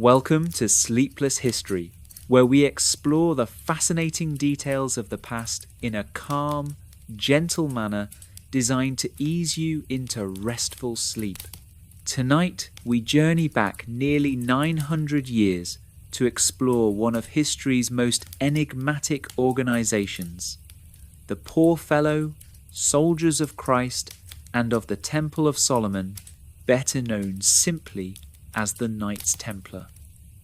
Welcome to Sleepless History, where we explore the fascinating details of the past in a calm, gentle manner designed to ease you into restful sleep. Tonight, we journey back nearly 900 years to explore one of history's most enigmatic organizations, the poor fellow Soldiers of Christ and of the Temple of Solomon, better known simply as the Knights Templar.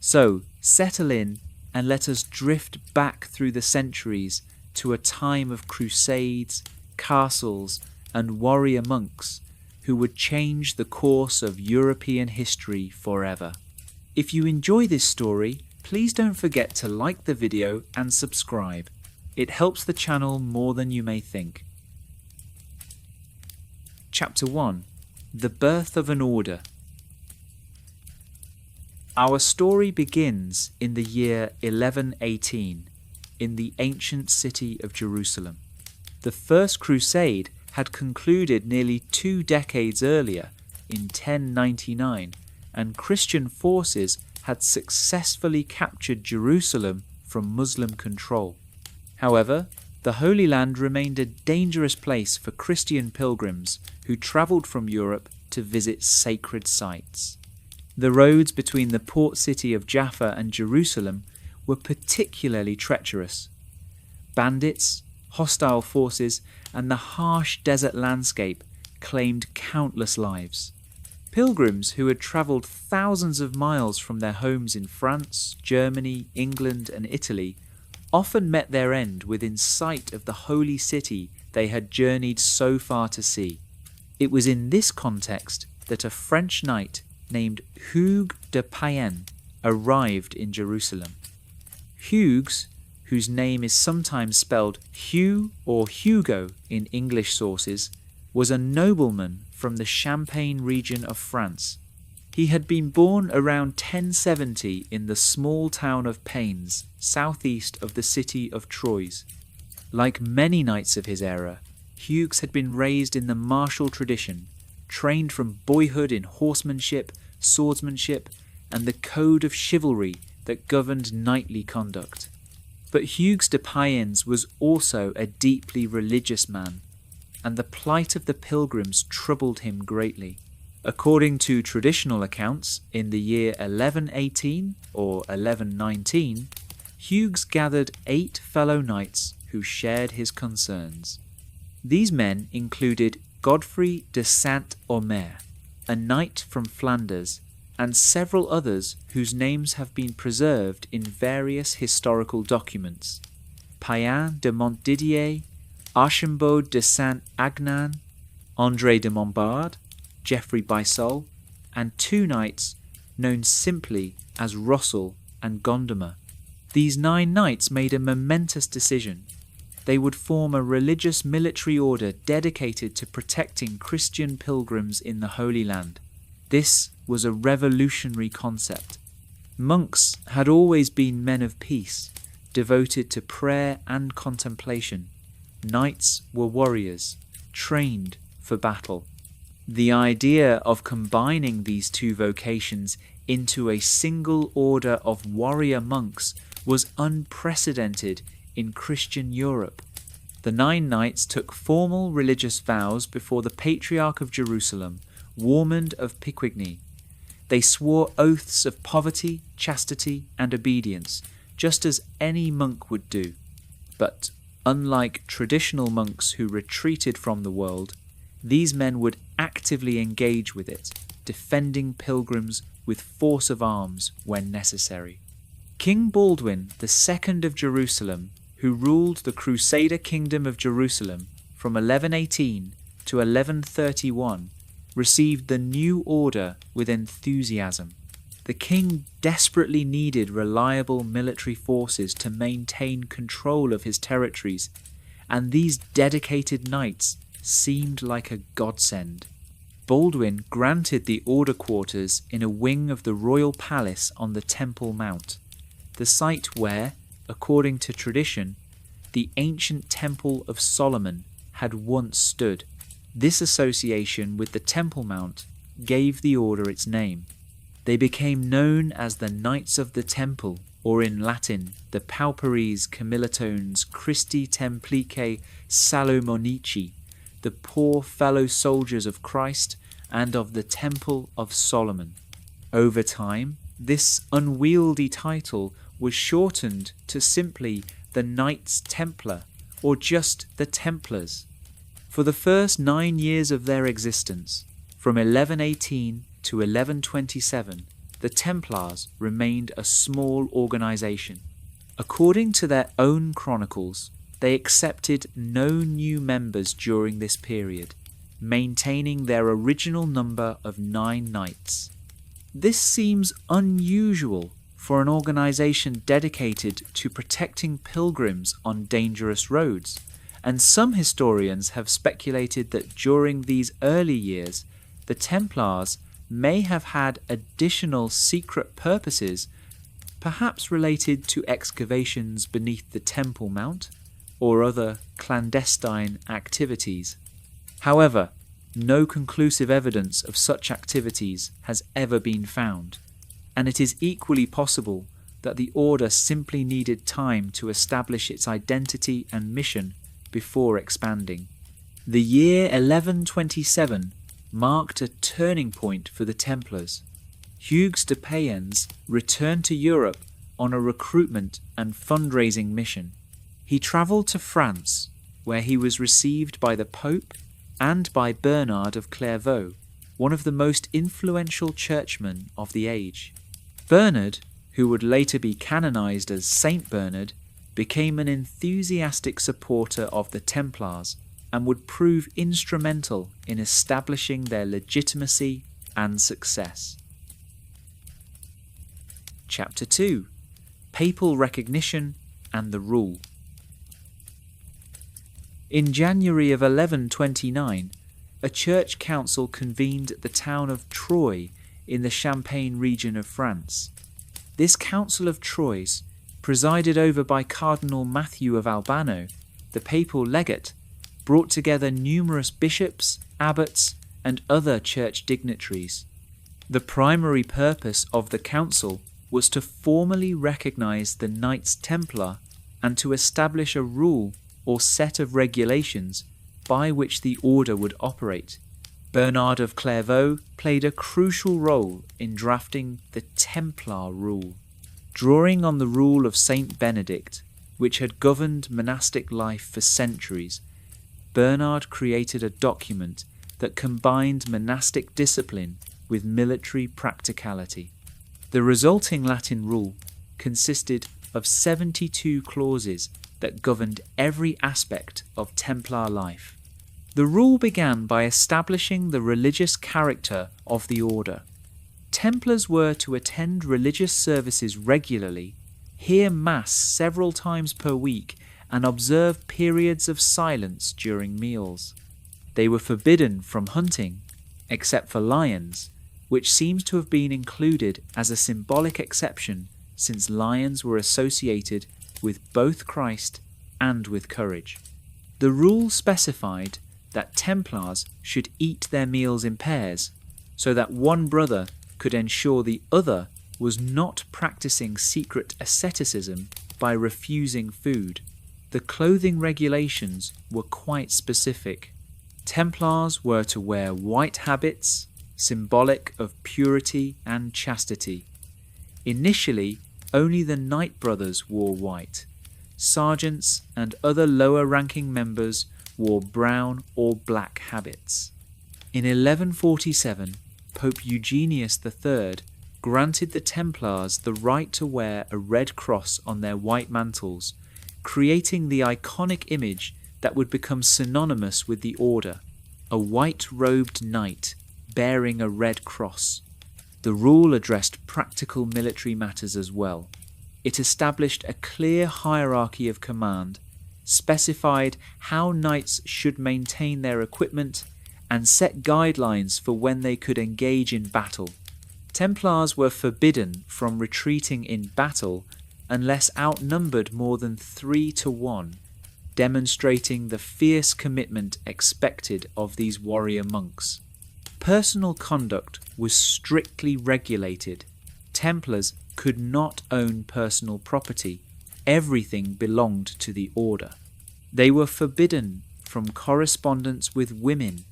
So, settle in and let us drift back through the centuries to a time of crusades, castles, and warrior monks who would change the course of European history forever. If you enjoy this story, please don't forget to like the video and subscribe. It helps the channel more than you may think. Chapter 1. The Birth of an Order. Our story begins in the year 1118 in the ancient city of Jerusalem. The First Crusade had concluded nearly 2 decades earlier in 1099, and Christian forces had successfully captured Jerusalem from Muslim control. However, the Holy Land remained a dangerous place for Christian pilgrims who travelled from Europe to visit sacred sites. The roads between the port city of Jaffa and Jerusalem were particularly treacherous. Bandits, hostile forces, and the harsh desert landscape claimed countless lives. Pilgrims who had travelled thousands of miles from their homes in France, Germany, England, and Italy often met their end within sight of the holy city they had journeyed so far to see. It was in this context that a French knight named Hugues de Payens arrived in Jerusalem. Hugues, whose name is sometimes spelled Hugh or Hugo in English sources, was a nobleman from the Champagne region of France. He had been born around 1070 in the small town of Payens, southeast of the city of Troyes. Like many knights of his era, Hugues had been raised in the martial tradition, trained from boyhood in horsemanship, swordsmanship, and the code of chivalry that governed knightly conduct. But Hugues de Payens was also a deeply religious man, and the plight of the pilgrims troubled him greatly. According to traditional accounts, in the year 1118 or 1119, Hugues gathered 8 fellow knights who shared his concerns. These men included Godfrey de Saint-Omer, a knight from Flanders, and several others whose names have been preserved in various historical documents: Payen de Montdidier, Archambault de Saint-Agnan, André de Montbard, Geoffrey Bissol, and 2 knights known simply as Russell and Gondomar. These 9 knights made a momentous decision. They would form a religious military order dedicated to protecting Christian pilgrims in the Holy Land. This was a revolutionary concept. Monks had always been men of peace, devoted to prayer and contemplation. Knights were warriors, trained for battle. The idea of combining these 2 vocations into a single order of warrior monks was unprecedented in Christian Europe. The 9 knights took formal religious vows before the Patriarch of Jerusalem, Warmond of Picquigny. They swore oaths of poverty, chastity, and obedience, just as any monk would do. But unlike traditional monks who retreated from the world, these men would actively engage with it, defending pilgrims with force of arms when necessary. King Baldwin II of Jerusalem, who ruled the Crusader Kingdom of Jerusalem from 1118 to 1131, received the new order with enthusiasm. The king desperately needed reliable military forces to maintain control of his territories, and these dedicated knights seemed like a godsend. Baldwin granted the order quarters in a wing of the royal palace on the Temple Mount, the site where, according to tradition, the ancient Temple of Solomon had once stood. This association with the Temple Mount gave the order its name. They became known as the Knights of the Temple, or in Latin, the Pauperes Camillitones Christi Templice Salomonici, the poor fellow soldiers of Christ and of the Temple of Solomon. Over time, this unwieldy title was shortened to simply the Knights Templar, or just the Templars. For the first 9 years of their existence, from 1118 to 1127, the Templars remained a small organisation. According to their own chronicles, they accepted no new members during this period, maintaining their original number of 9 knights. This seems unusual for an organisation dedicated to protecting pilgrims on dangerous roads, and some historians have speculated that during these early years, the Templars may have had additional secret purposes, perhaps related to excavations beneath the Temple Mount or other clandestine activities. However, no conclusive evidence of such activities has ever been found, and it is equally possible that the order simply needed time to establish its identity and mission before expanding. The year 1127 marked a turning point for the Templars. Hugues de Payens returned to Europe on a recruitment and fundraising mission. He travelled to France, where he was received by the Pope and by Bernard of Clairvaux, one of the most influential churchmen of the age. Bernard, who would later be canonized as Saint Bernard, became an enthusiastic supporter of the Templars and would prove instrumental in establishing their legitimacy and success. Chapter 2: Papal Recognition and the Rule. In January of 1129, a church council convened at the town of Troyes in the Champagne region of France. This Council of Troyes, presided over by Cardinal Matthew of Albano, the papal legate, brought together numerous bishops, abbots, and other church dignitaries. The primary purpose of the council was to formally recognize the Knights Templar and to establish a rule or set of regulations by which the order would operate. Bernard of Clairvaux played a crucial role in drafting the Templar rule. Drawing on the rule of Saint Benedict, which had governed monastic life for centuries, Bernard created a document that combined monastic discipline with military practicality. The resulting Latin rule consisted of 72 clauses that governed every aspect of Templar life. The rule began by establishing the religious character of the order. Templars were to attend religious services regularly, hear Mass several times per week, and observe periods of silence during meals. They were forbidden from hunting, except for lions, which seems to have been included as a symbolic exception since lions were associated with both Christ and with courage. The rule specified that Templars should eat their meals in pairs, so that one brother could ensure the other was not practicing secret asceticism by refusing food. The clothing regulations were quite specific. Templars were to wear white habits, symbolic of purity and chastity. Initially, only the Knight brothers wore white. Sergeants and other lower-ranking members wore brown or black habits. In 1147, Pope Eugenius III granted the Templars the right to wear a red cross on their white mantles, creating the iconic image that would become synonymous with the order, a white-robed knight bearing a red cross. The rule addressed practical military matters as well. It established a clear hierarchy of command, specified how knights should maintain their equipment, and set guidelines for when they could engage in battle. Templars were forbidden from retreating in battle unless outnumbered more than 3 to 1, demonstrating the fierce commitment expected of these warrior monks. Personal conduct was strictly regulated. Templars could not own personal property. Everything belonged to the order. They were forbidden from correspondence with women,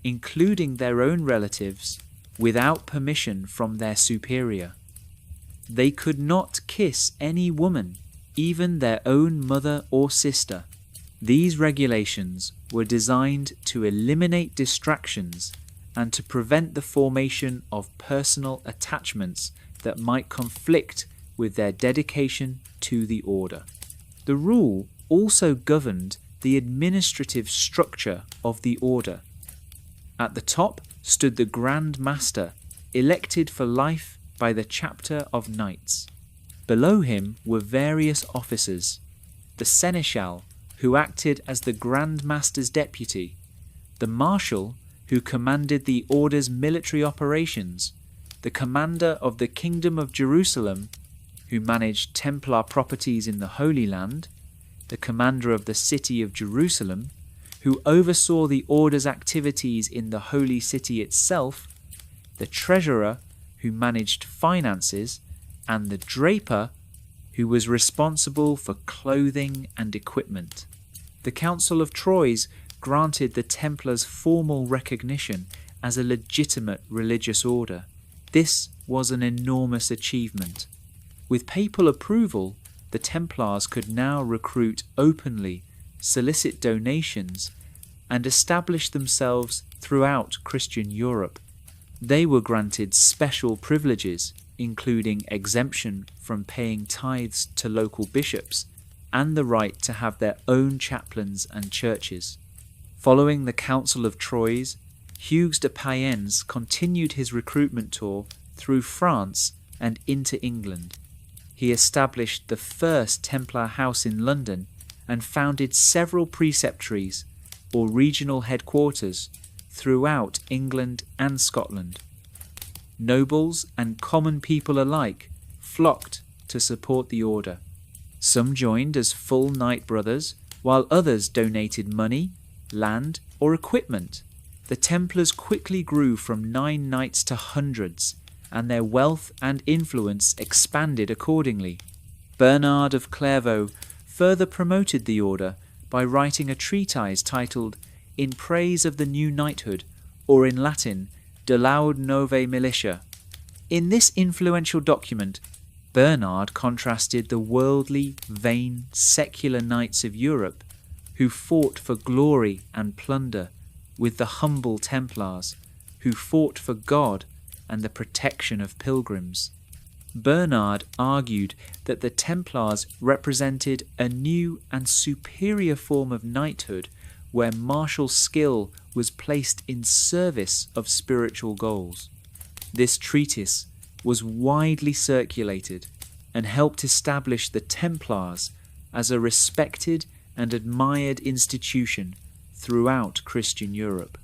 including their own relatives, without permission from their superior. They could not kiss any woman, even their own mother or sister. These regulations were designed to eliminate distractions and to prevent the formation of personal attachments that might conflict with their dedication to the order. The rule also governed the administrative structure of the order. At the top stood the Grand Master, elected for life by the Chapter of Knights. Below him were various officers: the Seneschal, who acted as the Grand Master's deputy; the Marshal, who commanded the order's military operations; the Commander of the Kingdom of Jerusalem, who managed Templar properties in the Holy Land; the Commander of the City of Jerusalem, who oversaw the order's activities in the Holy City itself; the Treasurer, who managed finances; and the Draper, who was responsible for clothing and equipment. The Council of Troyes granted the Templars formal recognition as a legitimate religious order. This was an enormous achievement. With papal approval, the Templars could now recruit openly, solicit donations, and establish themselves throughout Christian Europe. They were granted special privileges, including exemption from paying tithes to local bishops and the right to have their own chaplains and churches. Following the Council of Troyes, Hugues de Payens continued his recruitment tour through France and into England. He established the first Templar house in London and founded several preceptories or regional headquarters throughout England and Scotland. Nobles and common people alike flocked to support the order. Some joined as full knight brothers, while others donated money, land, or equipment. The Templars quickly grew from 9 knights to hundreds, and their wealth and influence expanded accordingly. Bernard of Clairvaux further promoted the order by writing a treatise titled In Praise of the New Knighthood, or in Latin, De Laude Novae Militia. In this influential document, Bernard contrasted the worldly, vain, secular knights of Europe who fought for glory and plunder with the humble Templars who fought for God and the protection of pilgrims. Bernard argued that the Templars represented a new and superior form of knighthood where martial skill was placed in service of spiritual goals. This treatise was widely circulated and helped establish the Templars as a respected and admired institution throughout Christian Europe.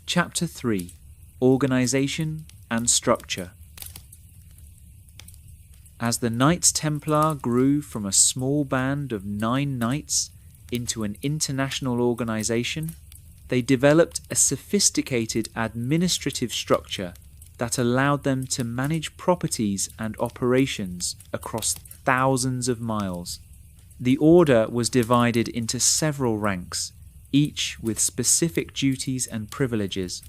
Chapter 3: Organisation and Structure. As the Knights Templar grew from a small band of 9 knights into an international organisation, they developed a sophisticated administrative structure that allowed them to manage properties and operations across thousands of miles. The order was divided into several ranks, each with specific duties and privileges.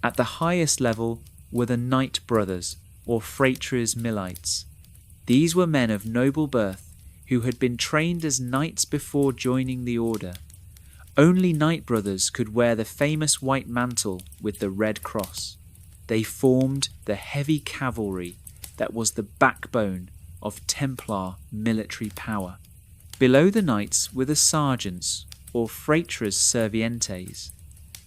At the highest level were the Knight Brothers, or Fratres Milites. These were men of noble birth who had been trained as knights before joining the order. Only Knight Brothers could wear the famous white mantle with the red cross. They formed the heavy cavalry that was the backbone of Templar military power. Below the knights were the sergeants, or fratres servientes.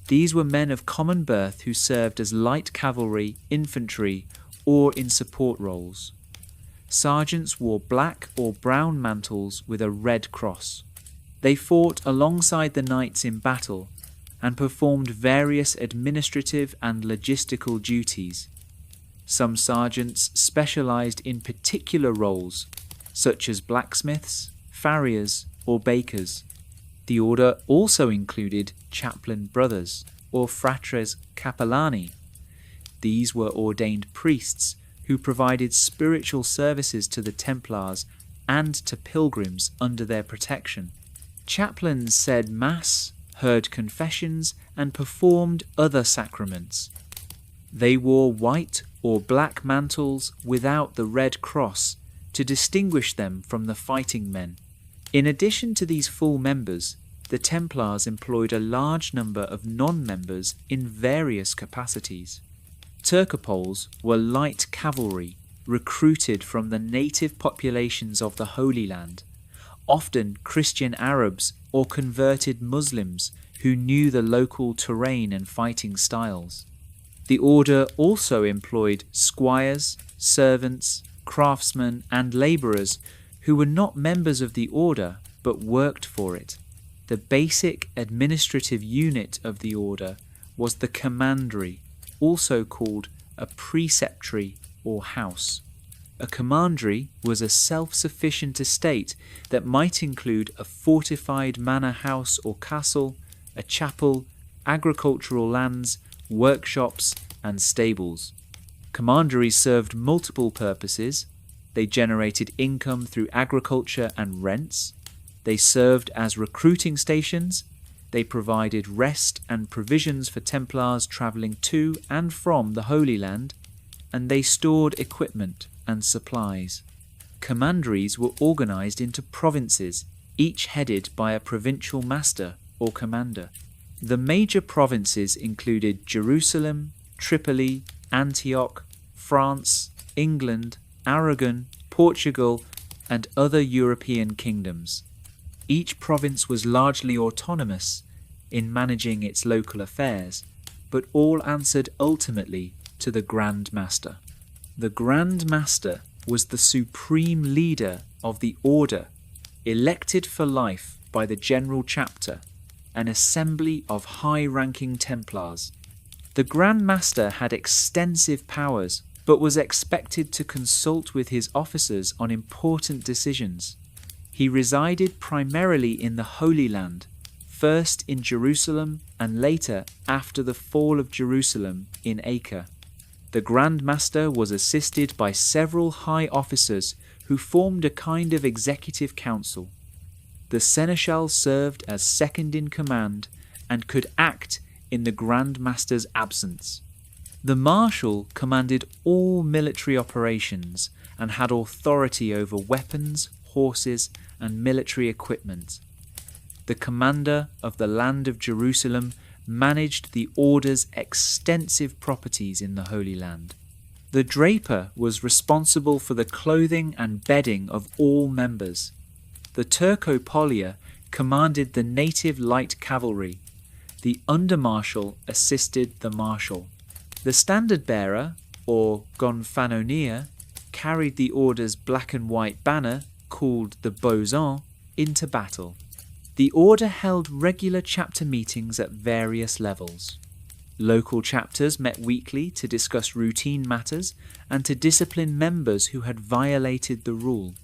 These were men of common birth who served as light cavalry, infantry, or in support roles. Sergeants wore black or brown mantles with a red cross. They fought alongside the knights in battle and performed various administrative and logistical duties. Some sergeants specialized in particular roles, such as blacksmiths, farriers, or bakers. The order also included chaplain brothers. or fratres capellani. These were ordained priests who provided spiritual services to the Templars and to pilgrims under their protection. Chaplains said Mass, heard confessions, and performed other sacraments. They wore white or black mantles without the red cross to distinguish them from the fighting men. In addition to these full members, the Templars employed a large number of non-members in various capacities. Turcopoles were light cavalry recruited from the native populations of the Holy Land, often Christian Arabs or converted Muslims who knew the local terrain and fighting styles. The order also employed squires, servants, craftsmen and labourers who were not members of the order but worked for it. The basic administrative unit of the order was the commandery, also called a preceptory or house. A commandery was a self-sufficient estate that might include a fortified manor house or castle, a chapel, agricultural lands, workshops, and stables. Commanderies served multiple purposes. They generated income through agriculture and rents. They served as recruiting stations. They provided rest and provisions for Templars travelling to and from the Holy Land, and they stored equipment and supplies. Commanderies were organised into provinces, each headed by a provincial master or commander. The major provinces included Jerusalem, Tripoli, Antioch, France, England, Aragon, Portugal, and other European kingdoms. Each province was largely autonomous in managing its local affairs, but all answered ultimately to the Grand Master. The Grand Master was the supreme leader of the order, elected for life by the General Chapter, an assembly of high-ranking Templars. The Grand Master had extensive powers, but was expected to consult with his officers on important decisions. He resided primarily in the Holy Land, first in Jerusalem and later, after the fall of Jerusalem, in Acre. The Grand Master was assisted by several high officers who formed a kind of executive council. The Seneschal served as second in command and could act in the Grand Master's absence. The Marshal commanded all military operations and had authority over weapons, horses, and military equipment. The commander of the land of Jerusalem managed the order's extensive properties in the Holy Land. The draper was responsible for the clothing and bedding of all members. The Turcopolier commanded the native light cavalry. The under-marshal assisted the marshal. The standard-bearer, or gonfalonier, carried the order's black and white banner, called the boson, into battle. The order held regular chapter meetings at various levels. Local chapters met weekly to discuss routine matters and to discipline members who had violated the rule.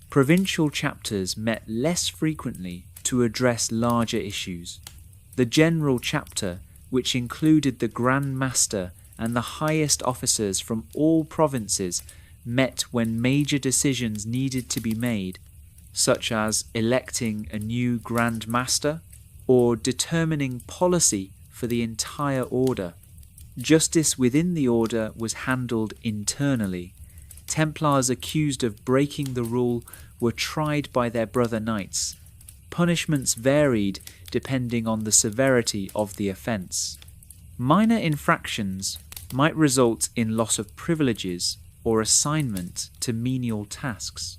Provincial chapters met less frequently to address larger issues. The General Chapter, which included the Grand Master and the highest officers from all provinces, met when major decisions needed to be made, such as electing a new Grand Master or determining policy for the entire order. Justice within the order was handled internally. Templars accused of breaking the rule were tried by their brother knights. Punishments varied depending on the severity of the offence. Minor infractions might result in loss of privileges or assignment to menial tasks.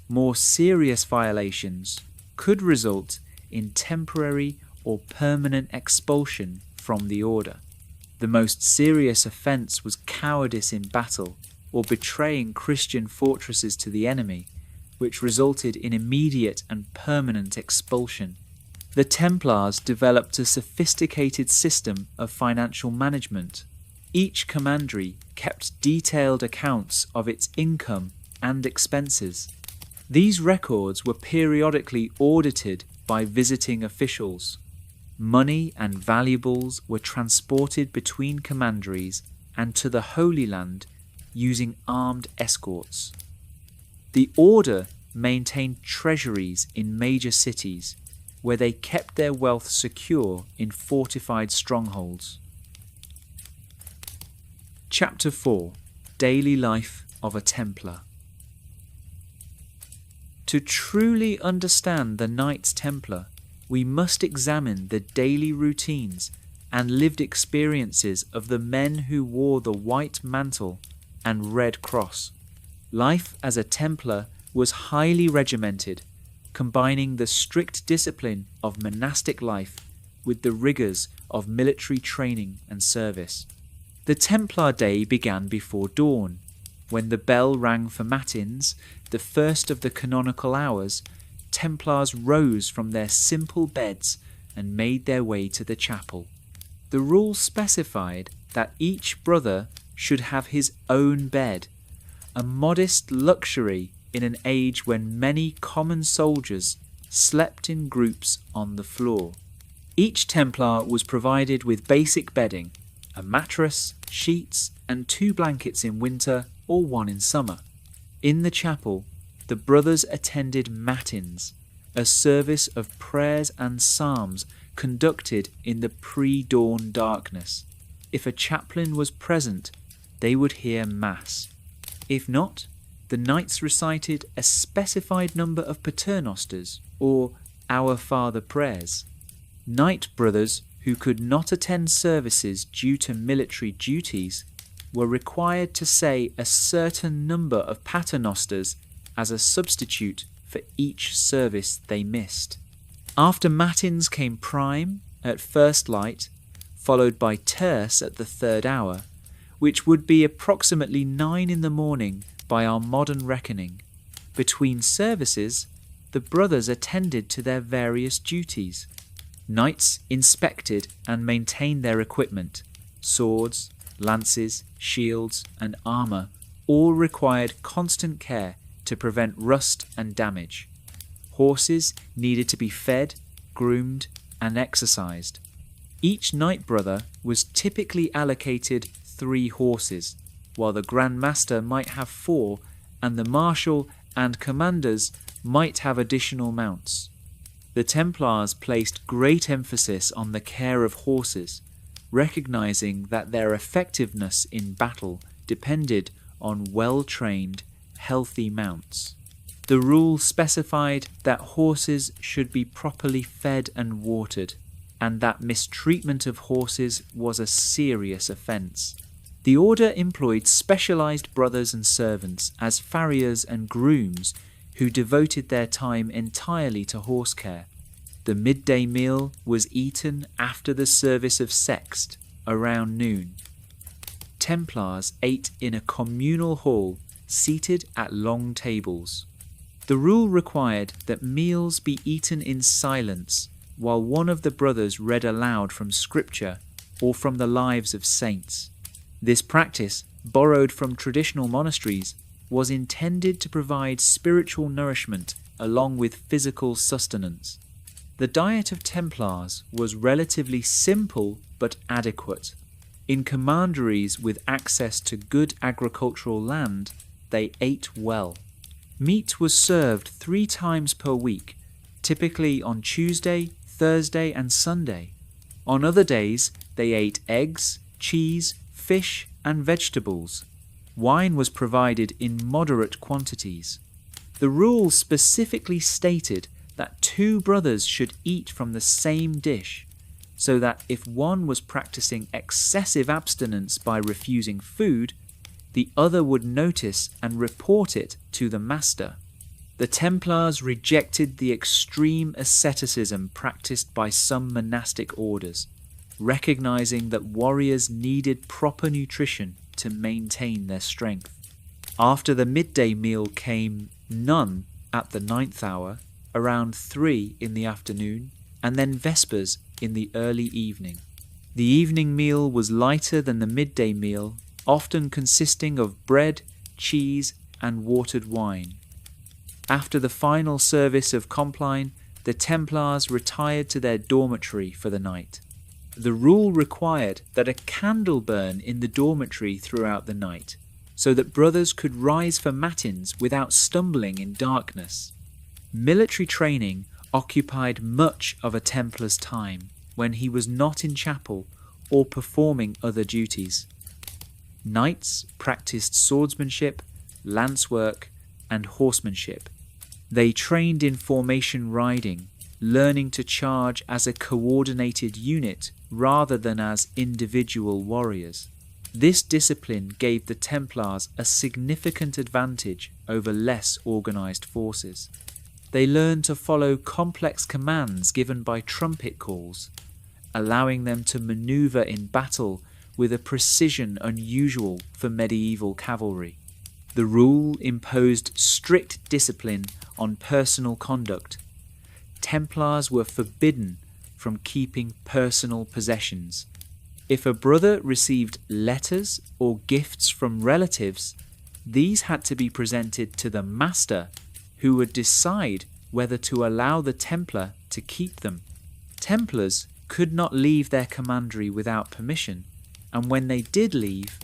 More serious violations could result in temporary or permanent expulsion from the order. The most serious offence was cowardice in battle or betraying Christian fortresses to the enemy, which resulted in immediate and permanent expulsion. The Templars developed a sophisticated system of financial management. Each commandery kept detailed accounts of its income and expenses. These records were periodically audited by visiting officials. money and valuables were transported between commanderies and to the Holy Land using armed escorts. The order maintained treasuries in major cities where they kept their wealth secure in fortified strongholds. Chapter 4: Daily Life of a Templar. To truly understand the Knights Templar, we must examine the daily routines and lived experiences of the men who wore the white mantle and red cross. Life as a Templar was highly regimented, combining the strict discipline of monastic life with the rigours of military training and service. The Templar day began before dawn. When the bell rang for matins, the first of the canonical hours, Templars rose from their simple beds and made their way to the chapel. The rule specified that each brother should have his own bed, a modest luxury in an age when many common soldiers slept in groups on the floor. Each Templar was provided with basic bedding, a mattress, sheets, and 2 blankets in winter or 1 in summer. In the chapel, the brothers attended matins, a service of prayers and psalms conducted in the pre-dawn darkness. If a chaplain was present, they would hear Mass. If not, the knights recited a specified number of paternosters, or Our Father prayers. Knight brothers who could not attend services due to military duties were required to say a certain number of paternosters as a substitute for each service they missed. After matins came prime at first light, followed by terce at the 3rd hour, which would be approximately 9 in the morning by our modern reckoning. Between services, the brothers attended to their various duties. Knights inspected and maintained their equipment. Swords, lances, shields, and armour all required constant care to prevent rust and damage. Horses needed to be fed, groomed, and exercised. Each knight brother was typically allocated 3 horses, while the Grand Master might have 4, and the Marshal and Commanders might have additional mounts. The Templars placed great emphasis on the care of horses, recognizing that their effectiveness in battle depended on well-trained, healthy mounts. The rule specified that horses should be properly fed and watered, and that mistreatment of horses was a serious offence. The order employed specialised brothers and servants as farriers and grooms who devoted their time entirely to horse care. The midday meal was eaten after the service of sext, around noon. Templars ate in a communal hall, seated at long tables. The rule required that meals be eaten in silence while one of the brothers read aloud from scripture or from the lives of saints. This practice, borrowed from traditional monasteries, was intended to provide spiritual nourishment along with physical sustenance. The diet of Templars was relatively simple but adequate. In commanderies with access to good agricultural land, they ate well. Meat was served 3 times per week, typically on Tuesday, Thursday, and Sunday. On other days, they ate eggs, cheese, fish, and vegetables. Wine was provided in moderate quantities. The rule specifically stated that 2 brothers should eat from the same dish, so that if one was practicing excessive abstinence by refusing food, the other would notice and report it to the master. The Templars rejected the extreme asceticism practiced by some monastic orders, recognizing that warriors needed proper nutrition to maintain their strength. After the midday meal came none at the 9th hour, around 3 in the afternoon, and then vespers in the early evening. The evening meal was lighter than the midday meal, often consisting of bread, cheese, and watered wine. After the final service of Compline, the Templars retired to their dormitory for the night. The rule required that a candle burn in the dormitory throughout the night, so that brothers could rise for matins without stumbling in darkness. Military training occupied much of a Templar's time when he was not in chapel or performing other duties. Knights practiced swordsmanship, lancework, and horsemanship. They trained in formation riding, learning to charge as a coordinated unit rather than as individual warriors. This discipline gave the Templars a significant advantage over less organized forces. They learned to follow complex commands given by trumpet calls, allowing them to maneuver in battle with a precision unusual for medieval cavalry. The rule imposed strict discipline on personal conduct. Templars were forbidden from keeping personal possessions. If a brother received letters or gifts from relatives, these had to be presented to the master, who would decide whether to allow the Templar to keep them. Templars could not leave their commandery without permission, and when they did leave,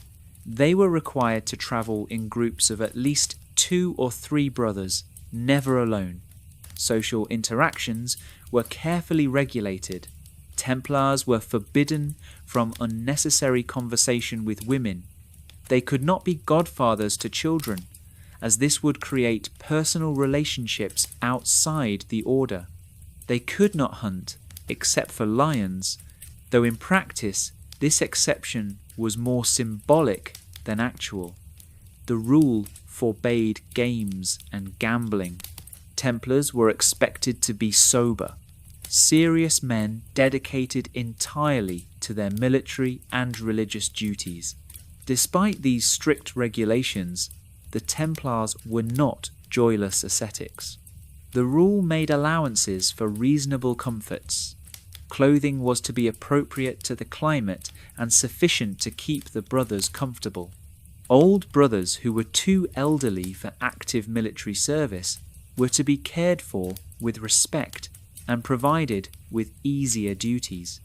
they were required to travel in groups of at least 2 or 3 brothers, never alone. Social interactions were carefully regulated. Templars were forbidden from unnecessary conversation with women. They could not be godfathers to children, as this would create personal relationships outside the order. They could not hunt, except for lions, though in practice this exception was more symbolic than actual. The rule forbade games and gambling. Templars were expected to be sober, serious men dedicated entirely to their military and religious duties. Despite these strict regulations, the Templars were not joyless ascetics. The rule made allowances for reasonable comforts. Clothing was to be appropriate to the climate and sufficient to keep the brothers comfortable. Old brothers who were too elderly for active military service were to be cared for with respect and provided with easier duties.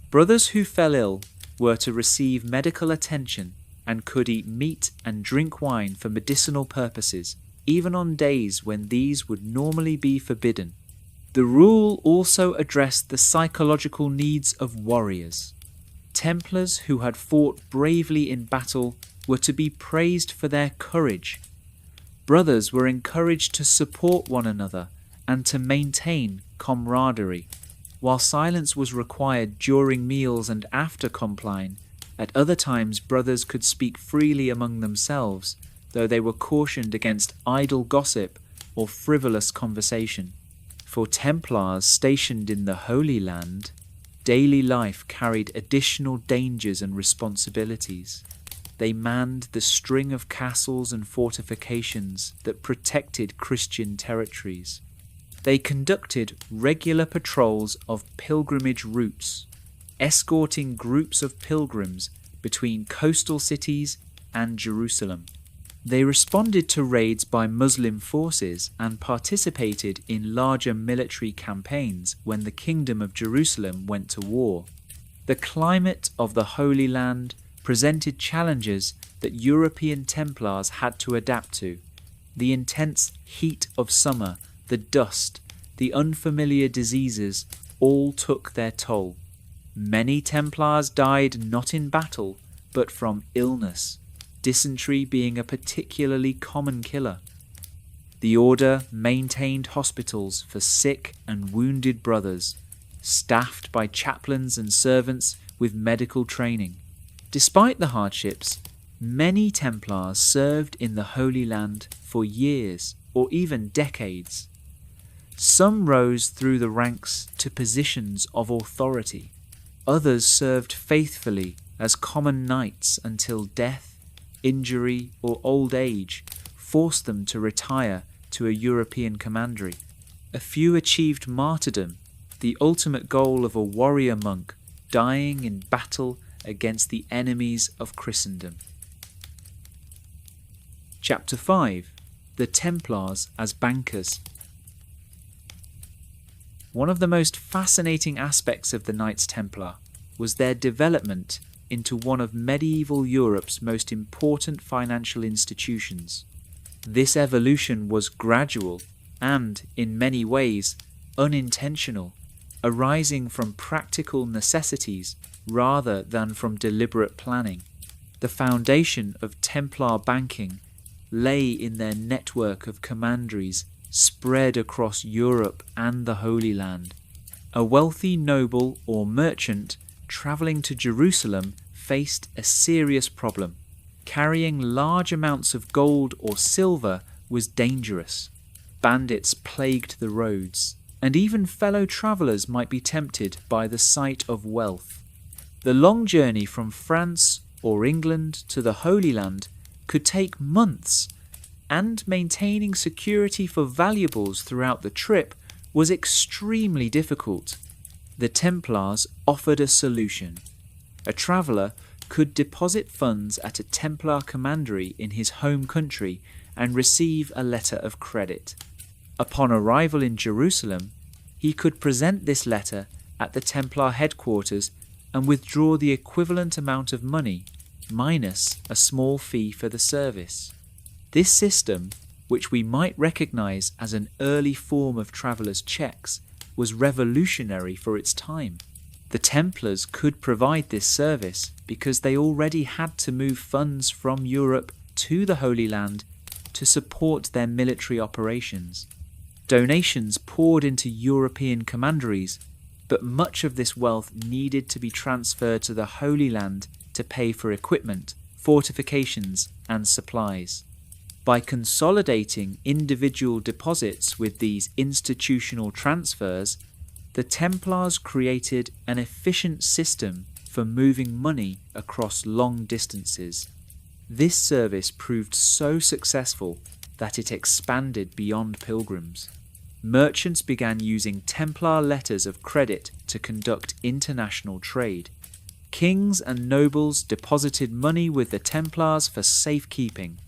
Brothers who fell ill were to receive medical attention and could eat meat and drink wine for medicinal purposes, even on days when these would normally be forbidden. The rule also addressed the psychological needs of warriors. Templars who had fought bravely in battle were to be praised for their courage. Brothers were encouraged to support one another and to maintain camaraderie. While silence was required during meals and after compline, at other times brothers could speak freely among themselves, though they were cautioned against idle gossip or frivolous conversation. For Templars stationed in the Holy Land, daily life carried additional dangers and responsibilities. They manned the string of castles and fortifications that protected Christian territories. They conducted regular patrols of pilgrimage routes, escorting groups of pilgrims between coastal cities and Jerusalem. They responded to raids by Muslim forces and participated in larger military campaigns when the Kingdom of Jerusalem went to war. The climate of the Holy Land presented challenges that European Templars had to adapt to. The intense heat of summer, the dust, the unfamiliar diseases all took their toll. Many Templars died not in battle, but from illness, dysentery being a particularly common killer. The order maintained hospitals for sick and wounded brothers, staffed by chaplains and servants with medical training. Despite the hardships, many Templars served in the Holy Land for years or even decades. Some rose through the ranks to positions of authority. Others served faithfully as common knights until death, injury, or old age forced them to retire to a European commandery. A few achieved martyrdom, the ultimate goal of a warrior monk dying in battle against the enemies of Christendom. Chapter 5. The Templars as Bankers. One of the most fascinating aspects of the Knights Templar was their development into one of medieval Europe's most important financial institutions. This evolution was gradual and, in many ways, unintentional, arising from practical necessities rather than from deliberate planning. The foundation of Templar banking lay in their network of commanderies spread across Europe and the Holy Land. A wealthy noble or merchant travelling to Jerusalem faced a serious problem. Carrying large amounts of gold or silver was dangerous. Bandits plagued the roads, and even fellow travellers might be tempted by the sight of wealth. The long journey from France or England to the Holy Land could take months, and maintaining security for valuables throughout the trip was extremely difficult. The Templars offered a solution. A traveller could deposit funds at a Templar commandery in his home country and receive a letter of credit. Upon arrival in Jerusalem, he could present this letter at the Templar headquarters and withdraw the equivalent amount of money, minus a small fee for the service. This system, which we might recognise as an early form of travellers' checks, was revolutionary for its time. The Templars could provide this service because they already had to move funds from Europe to the Holy Land to support their military operations. Donations poured into European commanderies, but much of this wealth needed to be transferred to the Holy Land to pay for equipment, fortifications, and supplies. By consolidating individual deposits with these institutional transfers, the Templars created an efficient system for moving money across long distances. This service proved so successful that it expanded beyond pilgrims. Merchants began using Templar letters of credit to conduct international trade. Kings and nobles deposited money with the Templars for safekeeping.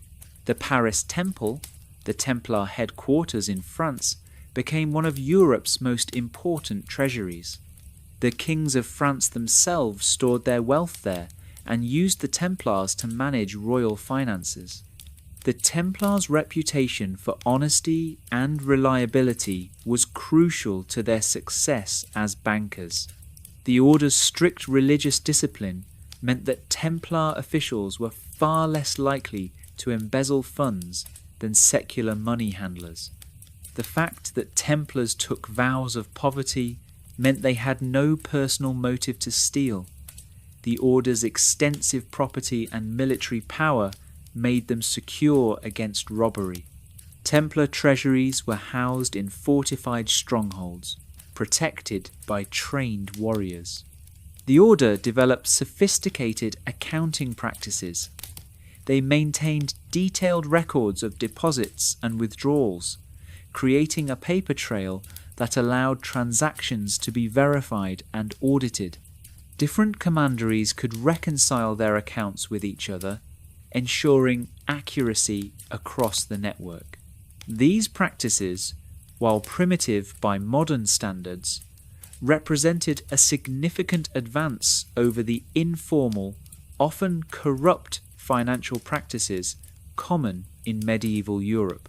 The Paris Temple, the Templar headquarters in France, became one of Europe's most important treasuries. The kings of France themselves stored their wealth there and used the Templars to manage royal finances. The Templars' reputation for honesty and reliability was crucial to their success as bankers. The order's strict religious discipline meant that Templar officials were far less likely to embezzle funds than secular money handlers. The fact that Templars took vows of poverty meant they had no personal motive to steal. The order's extensive property and military power made them secure against robbery. Templar treasuries were housed in fortified strongholds, protected by trained warriors. The order developed sophisticated accounting practices. They maintained detailed records of deposits and withdrawals, creating a paper trail that allowed transactions to be verified and audited. Different commanderies could reconcile their accounts with each other, ensuring accuracy across the network. These practices, while primitive by modern standards, represented a significant advance over the informal, often corrupt financial practices common in medieval Europe.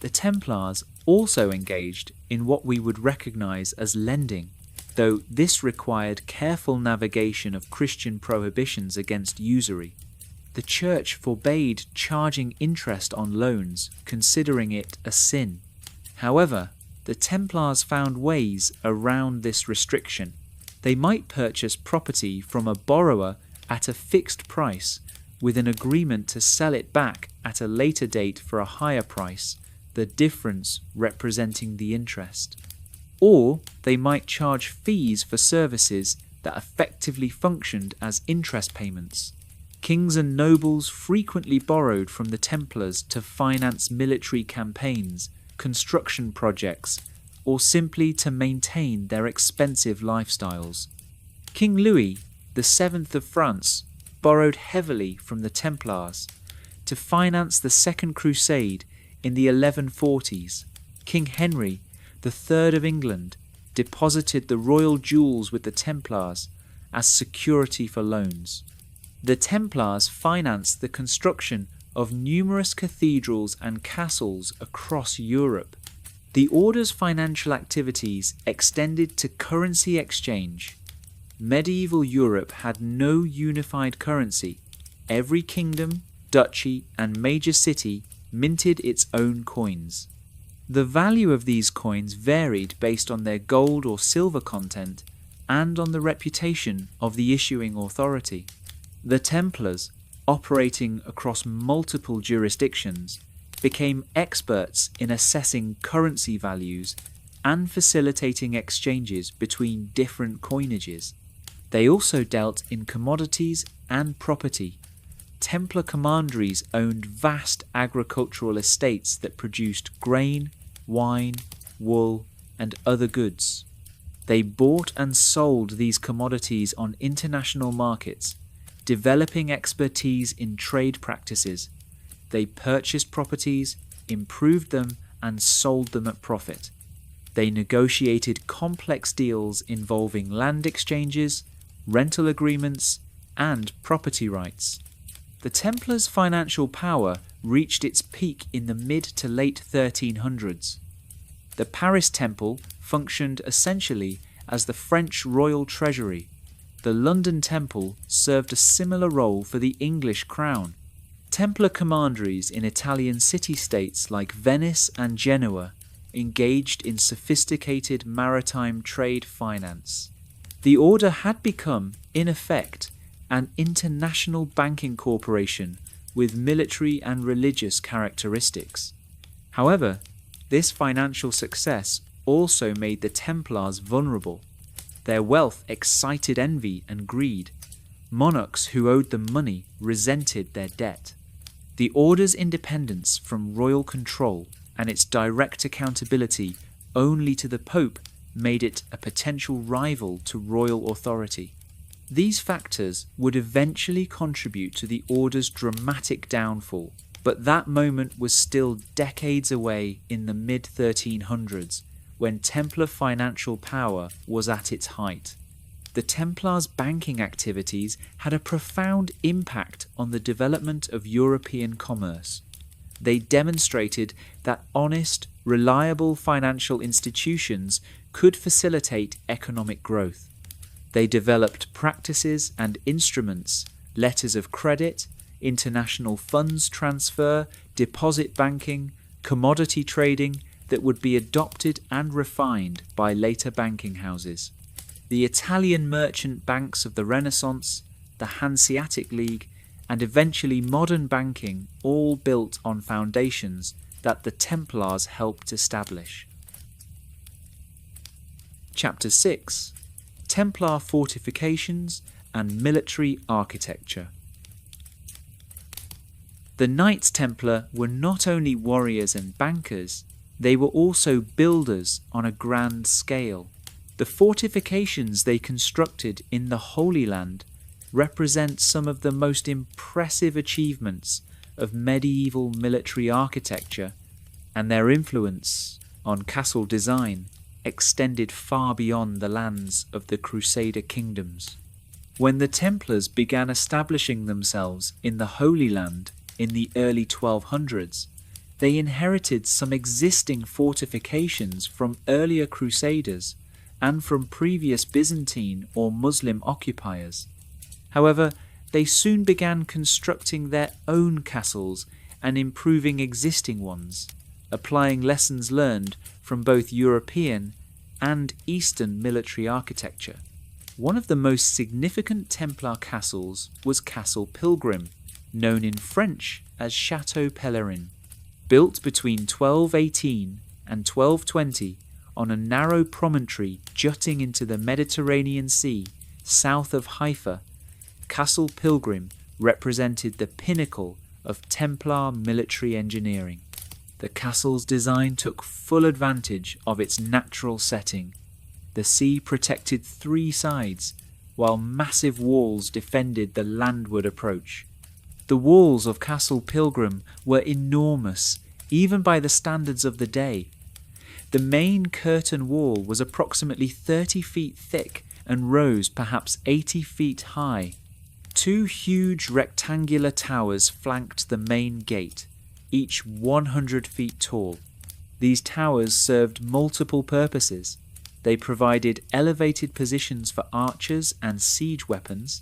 The Templars also engaged in what we would recognize as lending, though this required careful navigation of Christian prohibitions against usury. The Church forbade charging interest on loans, considering it a sin. However, the Templars found ways around this restriction. They might purchase property from a borrower at a fixed price, with an agreement to sell it back at a later date for a higher price, the difference representing the interest. Or they might charge fees for services that effectively functioned as interest payments. Kings and nobles frequently borrowed from the Templars to finance military campaigns, construction projects, or simply to maintain their expensive lifestyles. King Louis VII of France borrowed heavily from the Templars to finance the Second Crusade in the 1140s. King Henry III of England deposited the royal jewels with the Templars as security for loans. The Templars financed the construction of numerous cathedrals and castles across Europe. The order's financial activities extended to currency exchange. Medieval Europe had no unified currency. Every kingdom, duchy, and major city minted its own coins. The value of these coins varied based on their gold or silver content and on the reputation of the issuing authority. The Templars, operating across multiple jurisdictions, became experts in assessing currency values and facilitating exchanges between different coinages. They also dealt in commodities and property. Templar commanderies owned vast agricultural estates that produced grain, wine, wool, and other goods. They bought and sold these commodities on international markets, developing expertise in trade practices. They purchased properties, improved them, and sold them at profit. They negotiated complex deals involving land exchanges, rental agreements, and property rights. The Templars' financial power reached its peak in the mid to late 1300s. The Paris Temple functioned essentially as the French royal treasury. The London Temple served a similar role for the English crown. Templar commanderies in Italian city-states like Venice and Genoa engaged in sophisticated maritime trade finance. The order had become, in effect, an international banking corporation with military and religious characteristics. However, this financial success also made the Templars vulnerable. Their wealth excited envy and greed. Monarchs who owed them money resented their debt. The order's independence from royal control and its direct accountability only to the Pope made it a potential rival to royal authority. These factors would eventually contribute to the order's dramatic downfall, but that moment was still decades away in the mid-1300s, when Templar financial power was at its height. The Templars' banking activities had a profound impact on the development of European commerce. They demonstrated that honest, reliable financial institutions could facilitate economic growth. They developed practices and instruments, letters of credit, international funds transfer, deposit banking, commodity trading that would be adopted and refined by later banking houses. The Italian merchant banks of the Renaissance, the Hanseatic League, and eventually modern banking all built on foundations that the Templars helped establish. Chapter 6: Templar Fortifications and Military Architecture. The Knights Templar were not only warriors and bankers, they were also builders on a grand scale. The fortifications they constructed in the Holy Land represent some of the most impressive achievements of medieval military architecture, and their influence on castle design extended far beyond the lands of the Crusader kingdoms. When the Templars began establishing themselves in the Holy Land in the early 1200s, they inherited some existing fortifications from earlier Crusaders and from previous Byzantine or Muslim occupiers. However, they soon began constructing their own castles and improving existing ones, applying lessons learned from both European and Eastern military architecture. One of the most significant Templar castles was Castle Pilgrim, known in French as Château Pèlerin. Built between 1218 and 1220 on a narrow promontory jutting into the Mediterranean Sea south of Haifa, Castle Pilgrim represented the pinnacle of Templar military engineering. The castle's design took full advantage of its natural setting. The sea protected three sides, while massive walls defended the landward approach. The walls of Castle Pilgrim were enormous, even by the standards of the day. The main curtain wall was approximately 30 feet thick and rose perhaps 80 feet high. 2 huge rectangular towers flanked the main gate, each 100 feet tall. These towers served multiple purposes. They provided elevated positions for archers and siege weapons.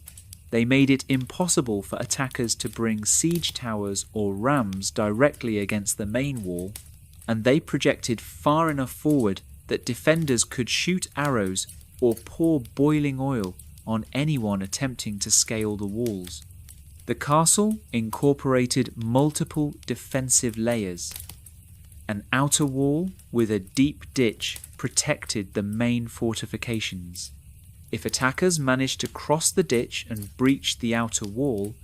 They made it impossible for attackers to bring siege towers or rams directly against the main wall, and they projected far enough forward that defenders could shoot arrows or pour boiling oil on anyone attempting to scale the walls. The castle incorporated multiple defensive layers. An outer wall with a deep ditch protected the main fortifications. If attackers managed to cross the ditch and breach the outer wall,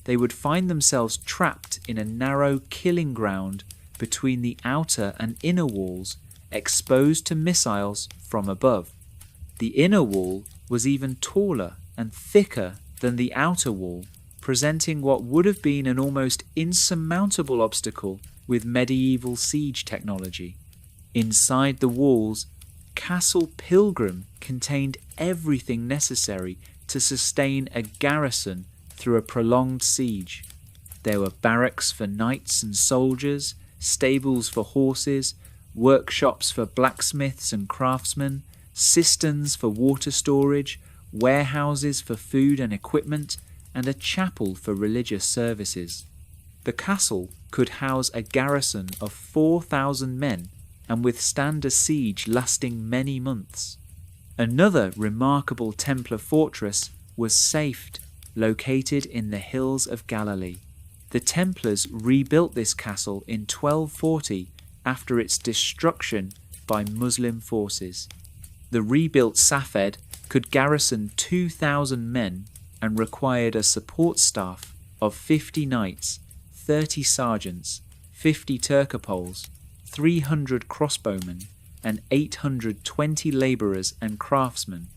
they would find themselves trapped in a narrow killing ground between the outer and inner walls, exposed to missiles from above. The inner wall was even taller and thicker than the outer wall, presenting what would have been an almost insurmountable obstacle with medieval siege technology. Inside the walls, Castle Pilgrim contained everything necessary to sustain a garrison through a prolonged siege. There were barracks for knights and soldiers, stables for horses, workshops for blacksmiths and craftsmen, cisterns for water storage, warehouses for food and equipment, and a chapel for religious services. The castle could house a garrison of 4,000 men and withstand a siege lasting many months. Another remarkable Templar fortress was Safed, located in the hills of Galilee. The Templars rebuilt this castle in 1240 after its destruction by Muslim forces. The rebuilt Safed could garrison 2,000 men and required a support staff of 50 knights, 30 sergeants, 50 Turcopoles, 300 crossbowmen, and 820 labourers and craftsmen.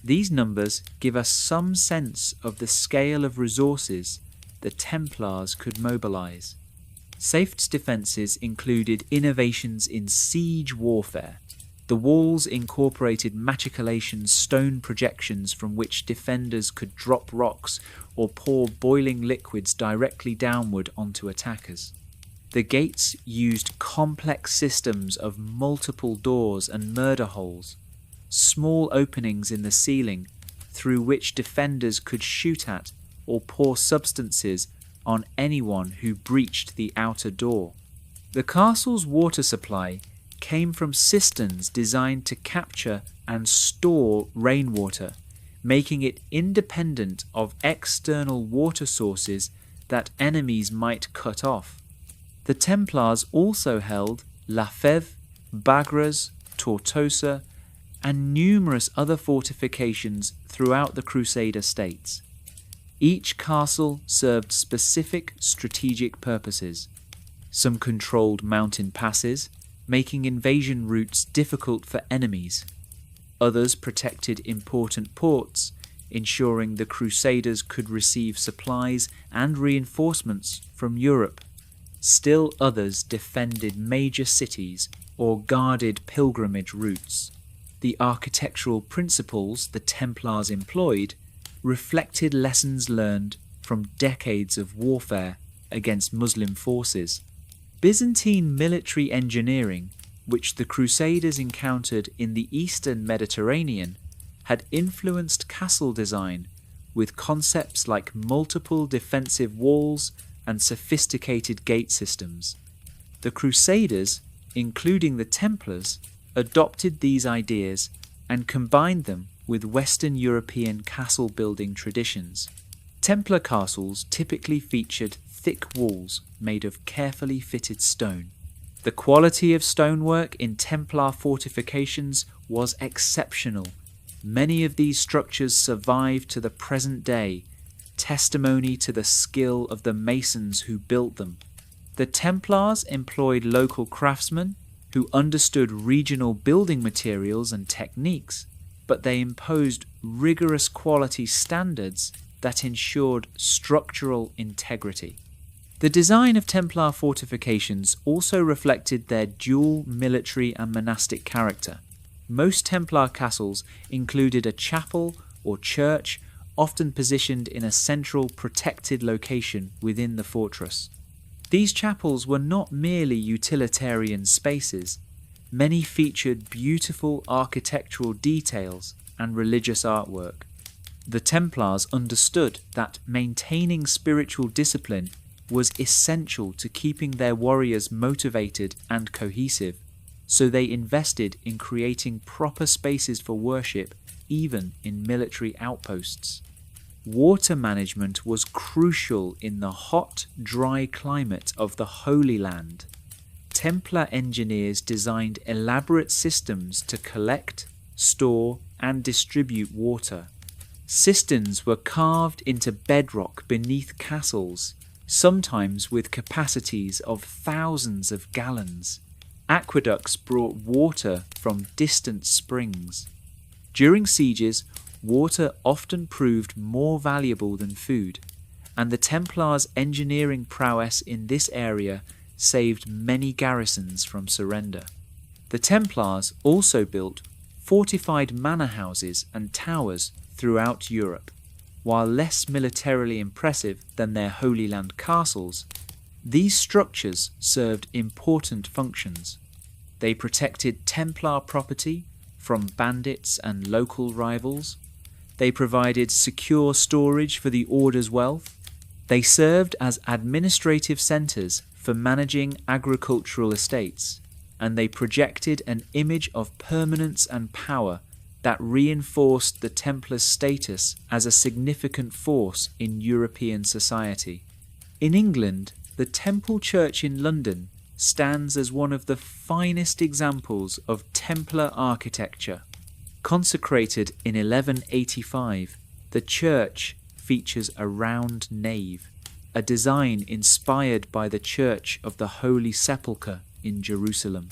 These numbers give us some sense of the scale of resources the Templars could mobilise. Safed's defences included innovations in siege warfare. The walls incorporated machicolations stone projections from which defenders could drop rocks or pour boiling liquids directly downward onto attackers. The gates used complex systems of multiple doors and murder holes, small openings in the ceiling through which defenders could shoot at or pour substances on anyone who breached the outer door. The castle's water supply came from cisterns designed to capture and store rainwater, making it independent of external water sources that enemies might cut off. The Templars also held La Fève, Bagras, Tortosa, and numerous other fortifications throughout the Crusader states. Each castle served specific strategic purposes. Some controlled mountain passes, making invasion routes difficult for enemies. Others protected important ports, ensuring the Crusaders could receive supplies and reinforcements from Europe. Still others defended major cities or guarded pilgrimage routes. The architectural principles the Templars employed reflected lessons learned from decades of warfare against Muslim forces. Byzantine military engineering, which the Crusaders encountered in the eastern Mediterranean, had influenced castle design with concepts like multiple defensive walls and sophisticated gate systems. The Crusaders, including the Templars, adopted these ideas and combined them with Western European castle building traditions. Templar castles typically featured thick walls made of carefully fitted stone. The quality of stonework in Templar fortifications was exceptional. Many of these structures survive to the present day, testimony to the skill of the masons who built them. The Templars employed local craftsmen who understood regional building materials and techniques, but they imposed rigorous quality standards that ensured structural integrity. The design of Templar fortifications also reflected their dual military and monastic character. Most Templar castles included a chapel or church, often positioned in a central protected location within the fortress. These chapels were not merely utilitarian spaces. Many featured beautiful architectural details and religious artwork. The Templars understood that maintaining spiritual discipline was essential to keeping their warriors motivated and cohesive, so they invested in creating proper spaces for worship, even in military outposts. Water management was crucial in the hot, dry climate of the Holy Land. Templar engineers designed elaborate systems to collect, store, and distribute water. Cisterns were carved into bedrock beneath castles, sometimes with capacities of thousands of gallons. Aqueducts brought water from distant springs. During sieges, water often proved more valuable than food, and the Templars' engineering prowess in this area saved many garrisons from surrender. The Templars also built fortified manor houses and towers throughout Europe. While less militarily impressive than their Holy Land castles, these structures served important functions. They protected Templar property from bandits and local rivals. They provided secure storage for the Order's wealth. They served as administrative centres for managing agricultural estates, and they projected an image of permanence and power that reinforced the Templars' status as a significant force in European society. In England, the Temple Church in London stands as one of the finest examples of Templar architecture. Consecrated in 1185, the church features a round nave, a design inspired by the Church of the Holy Sepulchre in Jerusalem.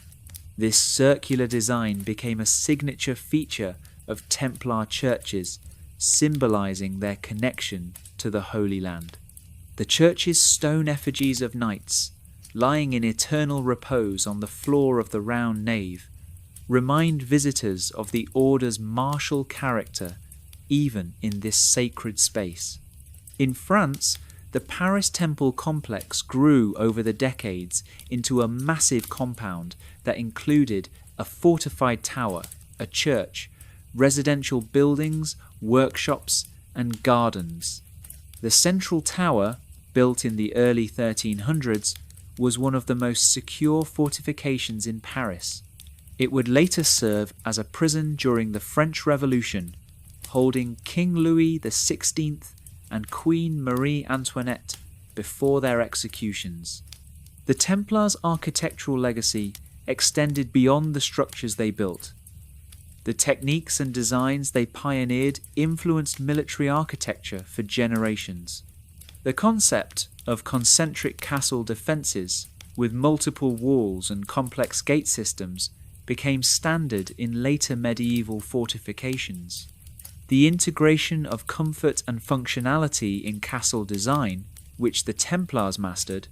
This circular design became a signature feature of Templar churches, symbolizing their connection to the Holy Land. The church's stone effigies of knights, lying in eternal repose on the floor of the round nave, remind visitors of the Order's martial character even in this sacred space. In France, the Paris Temple complex grew over the decades into a massive compound that included a fortified tower, a church, residential buildings, workshops, and gardens. The central tower, built in the early 1300s, was one of the most secure fortifications in Paris. It would later serve as a prison during the French Revolution, holding King Louis XVI and Queen Marie Antoinette before their executions. The Templars' architectural legacy extended beyond the structures they built. The techniques and designs they pioneered influenced military architecture for generations. The concept of concentric castle defences with multiple walls and complex gate systems became standard in later medieval fortifications. The integration of comfort and functionality in castle design, which the Templars mastered,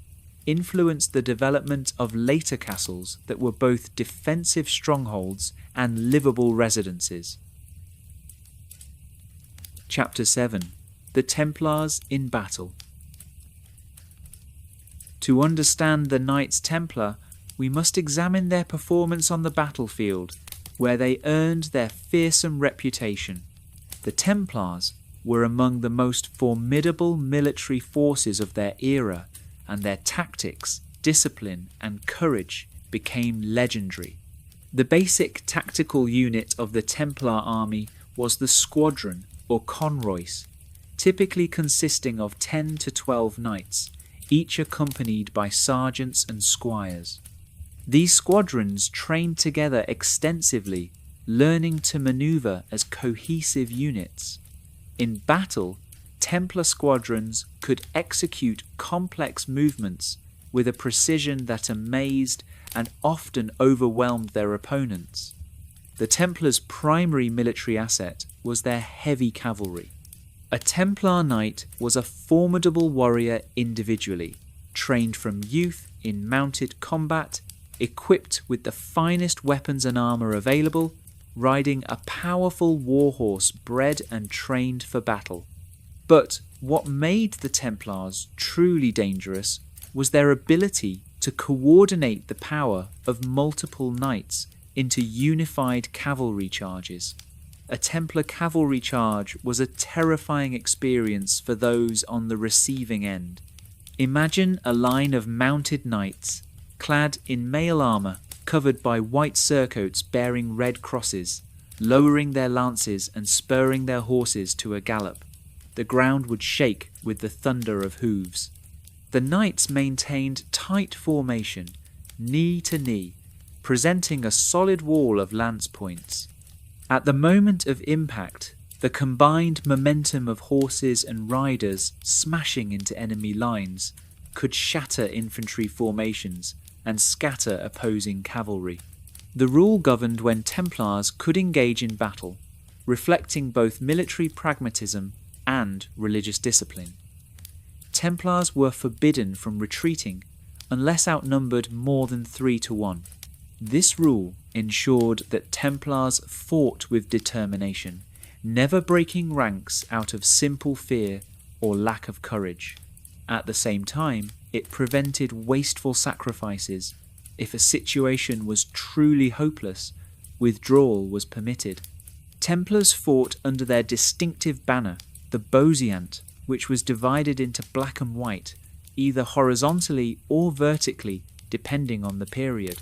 influenced the development of later castles that were both defensive strongholds and livable residences. Chapter 7. The Templars in Battle. To understand the Knights Templar, we must examine their performance on the battlefield, where they earned their fearsome reputation. The Templars were among the most formidable military forces of their era, and their tactics, discipline, and courage became legendary. The basic tactical unit of the Templar army was the squadron, or conroys, typically consisting of 10 to 12 knights, each accompanied by sergeants and squires. These squadrons trained together extensively, learning to maneuver as cohesive units. In battle, Templar squadrons could execute complex movements with a precision that amazed and often overwhelmed their opponents. The Templars' primary military asset was their heavy cavalry. A Templar knight was a formidable warrior individually, trained from youth in mounted combat, equipped with the finest weapons and armour available, riding a powerful warhorse bred and trained for battle. But what made the Templars truly dangerous was their ability to coordinate the power of multiple knights into unified cavalry charges. A Templar cavalry charge was a terrifying experience for those on the receiving end. Imagine a line of mounted knights, clad in mail armour covered by white surcoats bearing red crosses, lowering their lances and spurring their horses to a gallop. The ground would shake with the thunder of hooves. The knights maintained tight formation, knee to knee, presenting a solid wall of lance points. At the moment of impact, the combined momentum of horses and riders smashing into enemy lines could shatter infantry formations and scatter opposing cavalry. The rule governed when Templars could engage in battle, reflecting both military pragmatism and religious discipline. Templars were forbidden from retreating unless outnumbered more than 3 to 1. This rule ensured that Templars fought with determination, never breaking ranks out of simple fear or lack of courage. At the same time, it prevented wasteful sacrifices. If a situation was truly hopeless, withdrawal was permitted. Templars fought under their distinctive banner, the Beauseant, which was divided into black and white, either horizontally or vertically, depending on the period.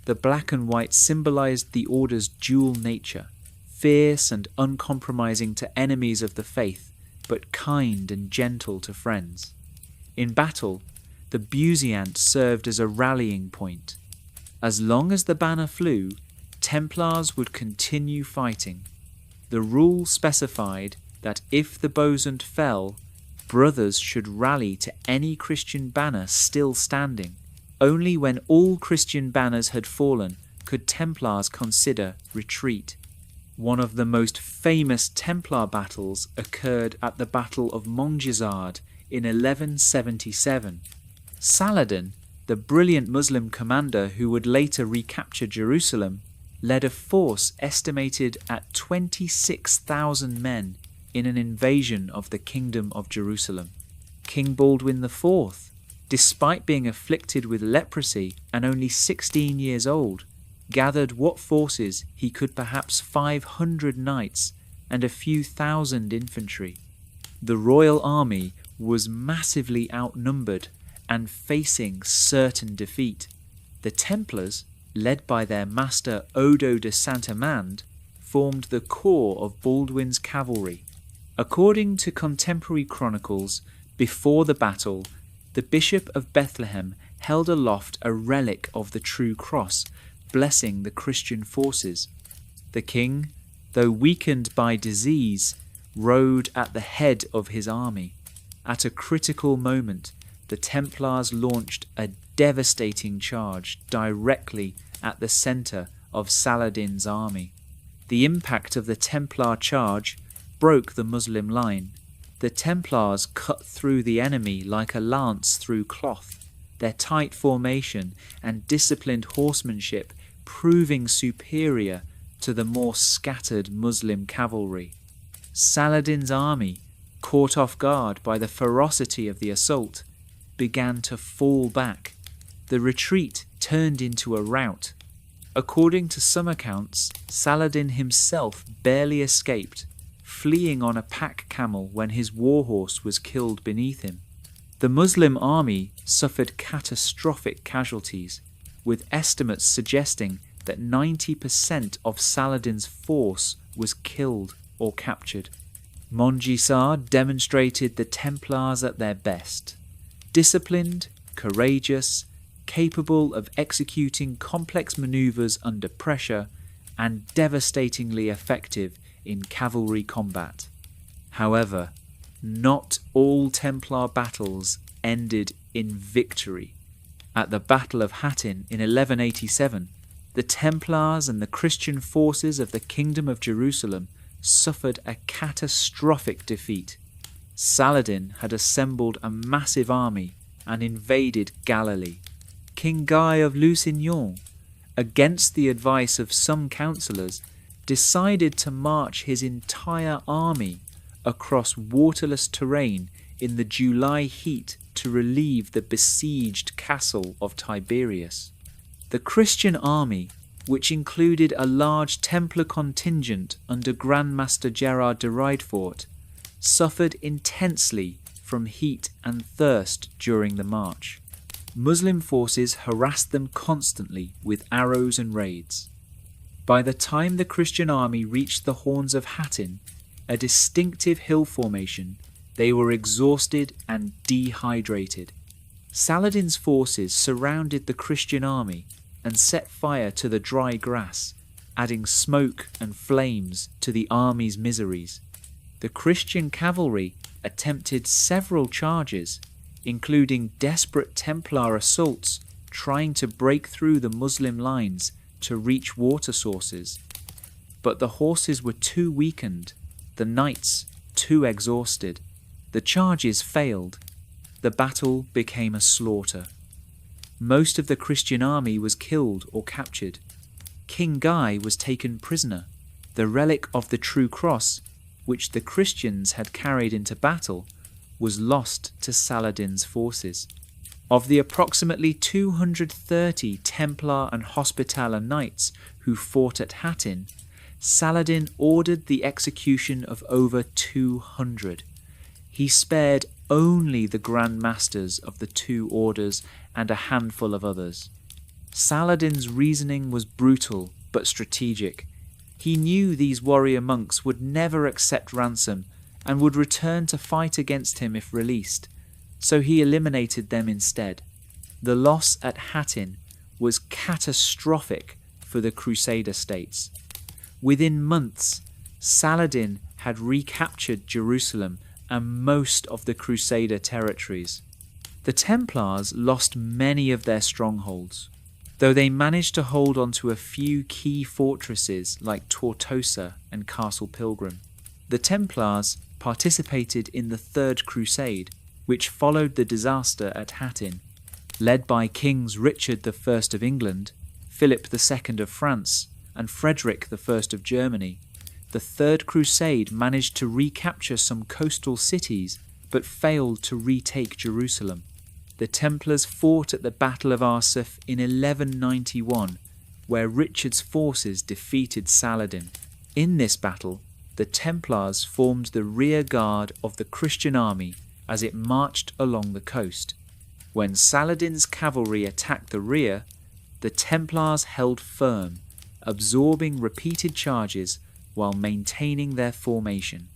The black and white symbolized the order's dual nature, fierce and uncompromising to enemies of the faith, but kind and gentle to friends. In battle, the Beauseant served as a rallying point. As long as the banner flew, Templars would continue fighting. The rule specified that if the Beauseant fell, brothers should rally to any Christian banner still standing. Only when all Christian banners had fallen could Templars consider retreat. One of the most famous Templar battles occurred at the Battle of Montgisard in 1177. Saladin, the brilliant Muslim commander who would later recapture Jerusalem, led a force estimated at 26,000 men in an invasion of the Kingdom of Jerusalem. King Baldwin IV, despite being afflicted with leprosy and only 16 years old, gathered what forces he could, perhaps 500 knights and a few thousand infantry. The royal army was massively outnumbered and facing certain defeat. The Templars, led by their master Odo de Saint-Amand, formed the core of Baldwin's cavalry. According to contemporary chronicles, before the battle, the Bishop of Bethlehem held aloft a relic of the true cross, blessing the Christian forces. The king, though weakened by disease, rode at the head of his army. At a critical moment, the Templars launched a devastating charge directly at the centre of Saladin's army. The impact of the Templar charge broke the Muslim line. The Templars cut through the enemy like a lance through cloth, their tight formation and disciplined horsemanship proving superior to the more scattered Muslim cavalry. Saladin's army, caught off guard by the ferocity of the assault, began to fall back. The retreat turned into a rout. According to some accounts, Saladin himself barely escaped, fleeing on a pack camel when his warhorse was killed beneath him. The Muslim army suffered catastrophic casualties, with estimates suggesting that 90% of Saladin's force was killed or captured. Montgisard demonstrated the Templars at their best. Disciplined, courageous, capable of executing complex maneuvers under pressure, and devastatingly effective in cavalry combat. However, not all Templar battles ended in victory. At the Battle of Hattin in 1187, the Templars and the Christian forces of the Kingdom of Jerusalem suffered a catastrophic defeat. Saladin had assembled a massive army and invaded Galilee. King Guy of Lusignan, against the advice of some councillors, decided to march his entire army across waterless terrain in the July heat to relieve the besieged castle of Tiberias. The Christian army, which included a large Templar contingent under Grand Master Gerard de Riedfort, suffered intensely from heat and thirst during the march. Muslim forces harassed them constantly with arrows and raids. By the time the Christian army reached the Horns of Hattin, a distinctive hill formation, they were exhausted and dehydrated. Saladin's forces surrounded the Christian army and set fire to the dry grass, adding smoke and flames to the army's miseries. The Christian cavalry attempted several charges, including desperate Templar assaults trying to break through the Muslim lines to reach water sources. But the horses were too weakened, the knights too exhausted. The charges failed. The battle became a slaughter. Most of the Christian army was killed or captured. King Guy was taken prisoner. The relic of the True Cross, which the Christians had carried into battle, was lost to Saladin's forces. Of the approximately 230 Templar and Hospitaller knights who fought at Hattin, Saladin ordered the execution of over 200. He spared only the Grand Masters of the two orders and a handful of others. Saladin's reasoning was brutal but strategic. He knew these warrior monks would never accept ransom and would return to fight against him if released, so he eliminated them instead. The loss at Hattin was catastrophic for the Crusader states. Within months, Saladin had recaptured Jerusalem and most of the Crusader territories. The Templars lost many of their strongholds, though they managed to hold on to a few key fortresses like Tortosa and Castle Pilgrim. The Templars participated in the Third Crusade, which followed the disaster at Hattin. Led by Kings Richard I of England, Philip II of France, and Frederick I of Germany, the Third Crusade managed to recapture some coastal cities but failed to retake Jerusalem. The Templars fought at the Battle of Arsuf in 1191, where Richard's forces defeated Saladin. In this battle, the Templars formed the rear guard of the Christian army as it marched along the coast. When Saladin's cavalry attacked the rear, the Templars held firm, absorbing repeated charges while maintaining their formation.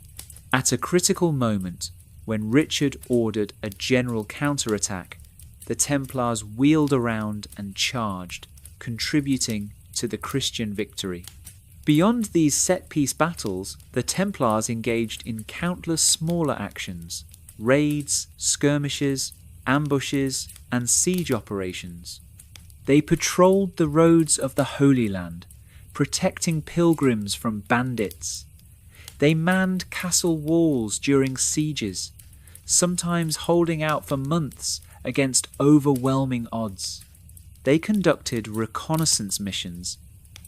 At a critical moment, when Richard ordered a general counterattack, the Templars wheeled around and charged, contributing to the Christian victory. Beyond these set-piece battles, the Templars engaged in countless smaller actions, raids, skirmishes, ambushes, and siege operations. They patrolled the roads of the Holy Land, protecting pilgrims from bandits. They manned castle walls during sieges, sometimes holding out for months against overwhelming odds. They conducted reconnaissance missions,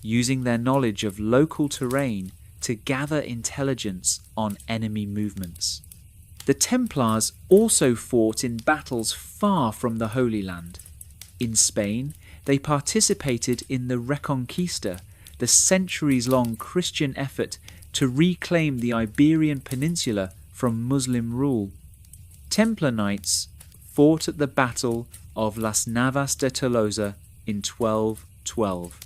using their knowledge of local terrain to gather intelligence on enemy movements. The Templars also fought in battles far from the Holy Land. In Spain, they participated in the Reconquista, the centuries-long Christian effort to reclaim the Iberian Peninsula from Muslim rule. Templar knights fought at the Battle of Las Navas de Tolosa in 1212,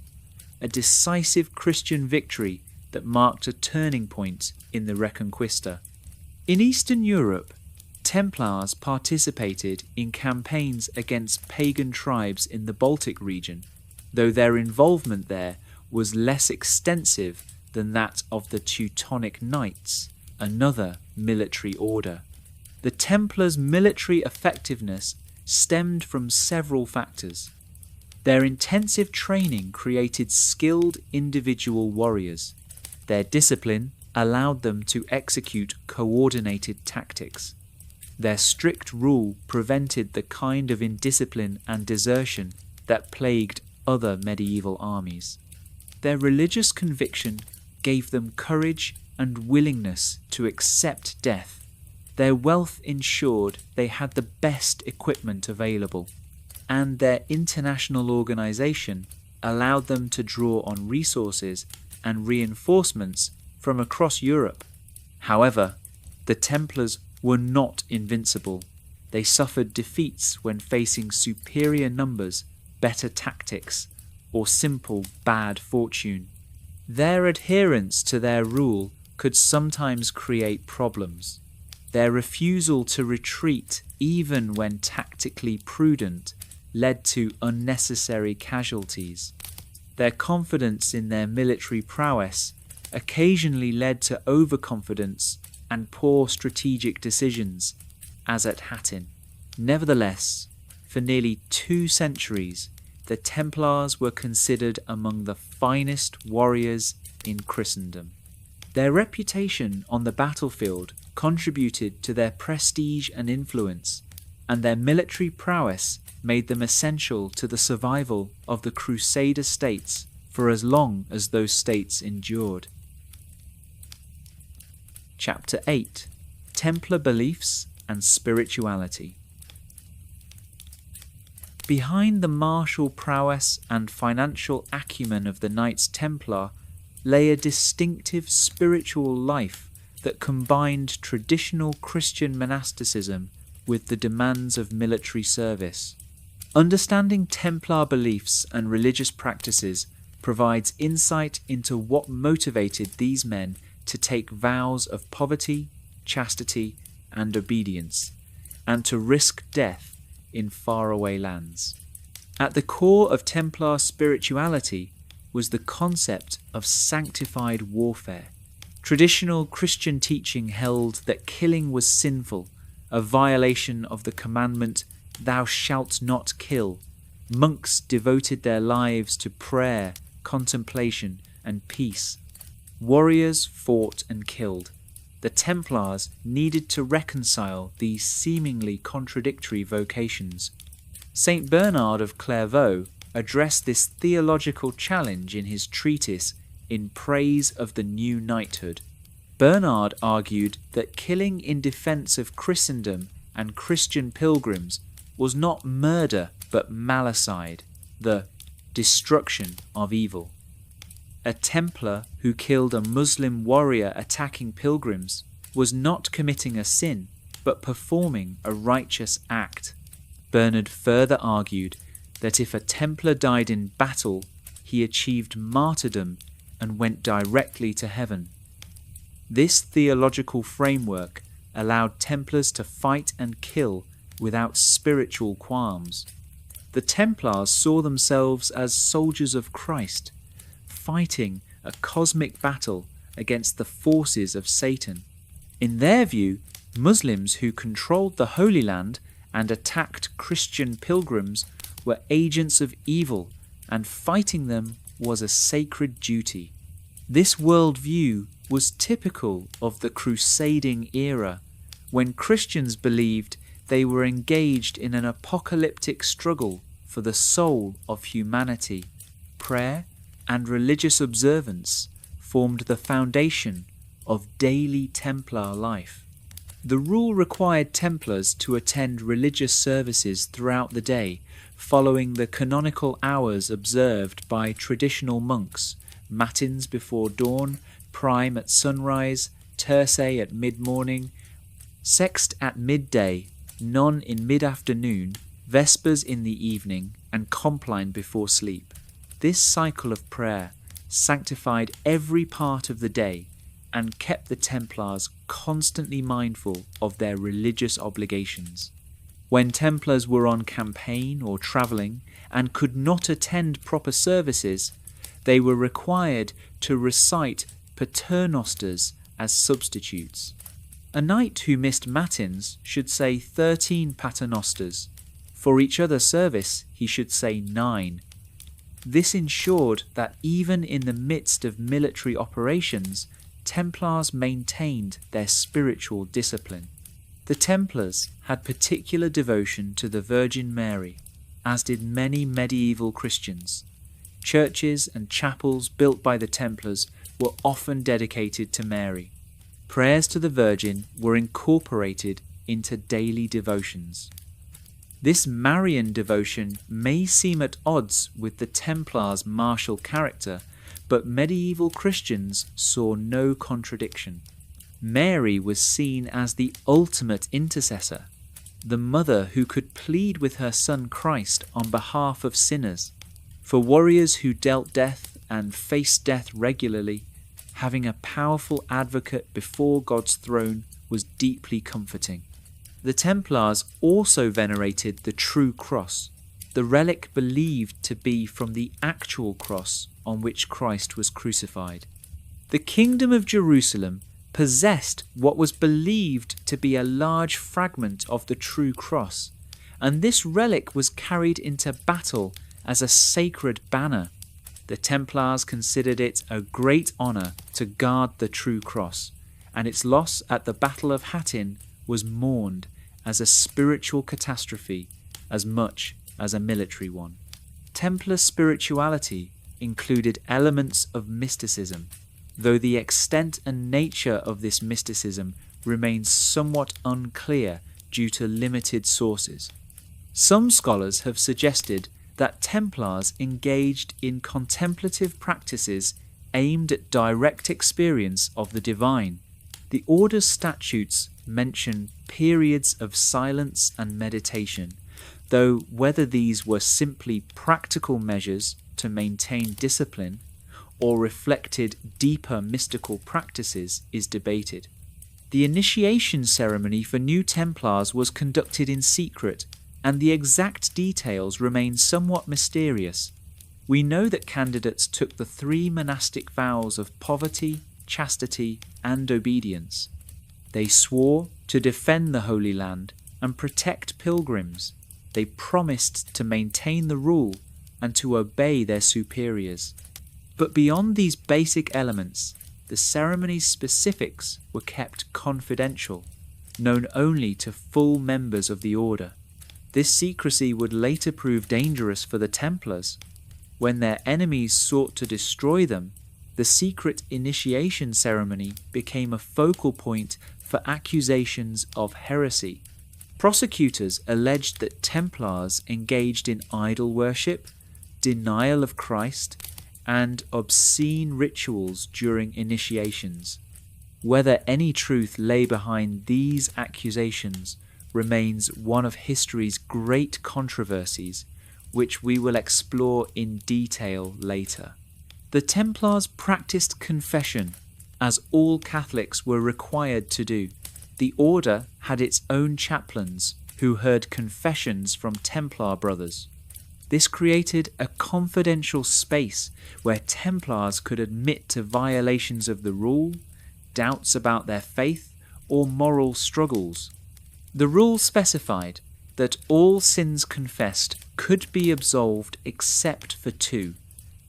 a decisive Christian victory that marked a turning point in the Reconquista. In Eastern Europe, Templars participated in campaigns against pagan tribes in the Baltic region, though their involvement there was less extensive than that of the Teutonic Knights, another military order. The Templars' military effectiveness stemmed from several factors. Their intensive training created skilled individual warriors. Their discipline allowed them to execute coordinated tactics. Their strict rule prevented the kind of indiscipline and desertion that plagued other medieval armies. Their religious conviction gave them courage and willingness to accept death. Their wealth ensured they had the best equipment available, and their international organization allowed them to draw on resources and reinforcements from across Europe. However, the Templars were not invincible. They suffered defeats when facing superior numbers, better tactics, or simple bad fortune. Their adherence to their rule could sometimes create problems. Their refusal to retreat, even when tactically prudent, led to unnecessary casualties. Their confidence in their military prowess occasionally led to overconfidence and poor strategic decisions, as at Hattin. Nevertheless, for nearly 2 centuries, the Templars were considered among the finest warriors in Christendom. Their reputation on the battlefield contributed to their prestige and influence, and their military prowess made them essential to the survival of the Crusader states for as long as those states endured. Chapter 8: Templar Beliefs and Spirituality. Behind the martial prowess and financial acumen of the Knights Templar lay a distinctive spiritual life that combined traditional Christian monasticism with the demands of military service. Understanding Templar beliefs and religious practices provides insight into what motivated these men to take vows of poverty, chastity, and obedience, and to risk death in faraway lands. At the core of Templar spirituality was the concept of sanctified warfare. Traditional Christian teaching held that killing was sinful, a violation of the commandment, "Thou shalt not kill." Monks devoted their lives to prayer, contemplation, and peace. Warriors fought and killed. The Templars needed to reconcile these seemingly contradictory vocations. Saint Bernard of Clairvaux addressed this theological challenge in his treatise In Praise of the New Knighthood. Bernard argued that killing in defense of Christendom and Christian pilgrims was not murder but malicide, the destruction of evil. A Templar who killed a Muslim warrior attacking pilgrims was not committing a sin, but performing a righteous act. Bernard further argued that if a Templar died in battle, he achieved martyrdom and went directly to heaven. This theological framework allowed Templars to fight and kill without spiritual qualms. The Templars saw themselves as soldiers of Christ, fighting a cosmic battle against the forces of Satan. In their view, Muslims who controlled the Holy Land and attacked Christian pilgrims were agents of evil, and fighting them was a sacred duty. This worldview was typical of the crusading era, when Christians believed they were engaged in an apocalyptic struggle for the soul of humanity. Prayer and religious observance formed the foundation of daily Templar life. The rule required Templars to attend religious services throughout the day, following the canonical hours observed by traditional monks: matins before dawn, prime at sunrise, terce at mid-morning, sext at midday, non in mid-afternoon, vespers in the evening, and compline before sleep. This cycle of prayer sanctified every part of the day and kept the Templars constantly mindful of their religious obligations. When Templars were on campaign or travelling and could not attend proper services, they were required to recite paternosters as substitutes. A knight who missed matins should say 13 paternosters. For each other service, he should say 9. This ensured that even in the midst of military operations, Templars maintained their spiritual discipline. The Templars had particular devotion to the Virgin Mary, as did many medieval Christians. Churches and chapels built by the Templars were often dedicated to Mary. Prayers to the Virgin were incorporated into daily devotions. This Marian devotion may seem at odds with the Templars' martial character, but medieval Christians saw no contradiction. Mary was seen as the ultimate intercessor, the mother who could plead with her son Christ on behalf of sinners. For warriors who dealt death and faced death regularly, having a powerful advocate before God's throne was deeply comforting. The Templars also venerated the true cross, the relic believed to be from the actual cross on which Christ was crucified. The Kingdom of Jerusalem possessed what was believed to be a large fragment of the true cross, and this relic was carried into battle as a sacred banner. The Templars considered it a great honour to guard the true cross, and its loss at the Battle of Hattin was mourned as a spiritual catastrophe as much as a military one. Templar spirituality included elements of mysticism, though the extent and nature of this mysticism remains somewhat unclear due to limited sources. Some scholars have suggested that Templars engaged in contemplative practices aimed at direct experience of the divine. The order's statutes mention periods of silence and meditation, though whether these were simply practical measures to maintain discipline or reflected deeper mystical practices is debated. The initiation ceremony for new Templars was conducted in secret, and the exact details remain somewhat mysterious. We know that candidates took the 3 monastic vows of poverty, chastity, and obedience. They swore to defend the Holy Land and protect pilgrims. They promised to maintain the rule and to obey their superiors. But beyond these basic elements, the ceremony's specifics were kept confidential, known only to full members of the order. This secrecy would later prove dangerous for the Templars. When their enemies sought to destroy them, the secret initiation ceremony became a focal point for accusations of heresy. Prosecutors alleged that Templars engaged in idol worship, denial of Christ, and obscene rituals during initiations. Whether any truth lay behind these accusations remains one of history's great controversies, which we will explore in detail later. The Templars practiced confession, as all Catholics were required to do. The order had its own chaplains who heard confessions from Templar brothers. This created a confidential space where Templars could admit to violations of the rule, doubts about their faith, or moral struggles. The rule specified that all sins confessed could be absolved except for 2,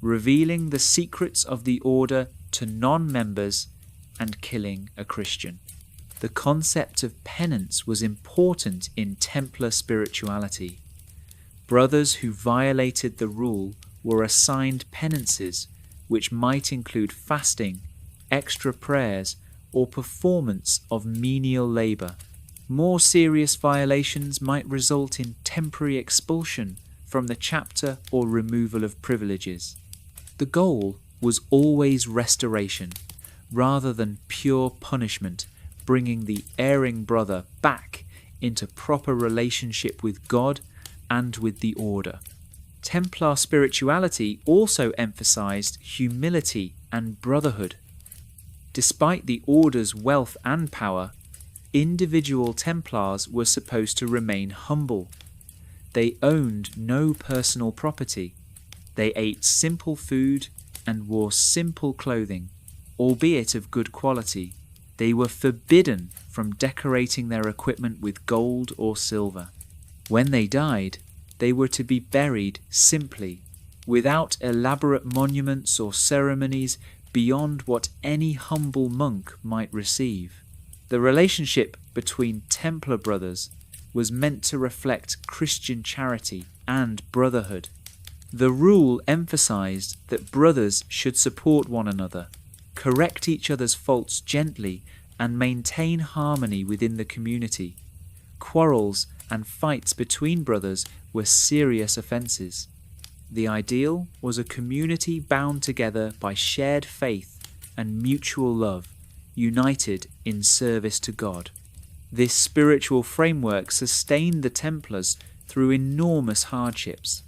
revealing the secrets of the order to non-members and killing a Christian. The concept of penance was important in Templar spirituality. Brothers who violated the rule were assigned penances, which might include fasting, extra prayers, or performance of menial labour. More serious violations might result in temporary expulsion from the chapter or removal of privileges. The goal was always restoration, rather than pure punishment, bringing the erring brother back into proper relationship with God and with the order. Templar spirituality also emphasized humility and brotherhood. Despite the order's wealth and power, individual Templars were supposed to remain humble. They owned no personal property. They ate simple food and wore simple clothing, albeit of good quality. They were forbidden from decorating their equipment with gold or silver. When they died, they were to be buried simply, without elaborate monuments or ceremonies beyond what any humble monk might receive. The relationship between Templar brothers was meant to reflect Christian charity and brotherhood. The rule emphasized that brothers should support one another, correct each other's faults gently, and maintain harmony within the community. Quarrels and fights between brothers were serious offences. The ideal was a community bound together by shared faith and mutual love, united in service to God. This spiritual framework sustained the Templars through enormous hardships.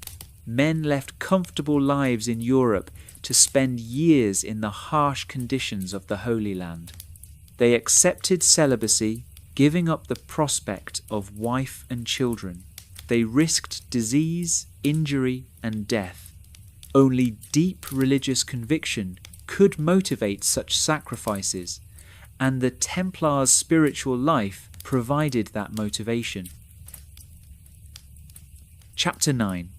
Men left comfortable lives in Europe to spend years in the harsh conditions of the Holy Land. They accepted celibacy, giving up the prospect of wife and children. They risked disease, injury, and death. Only deep religious conviction could motivate such sacrifices, and the Templars' spiritual life provided that motivation. Chapter 9.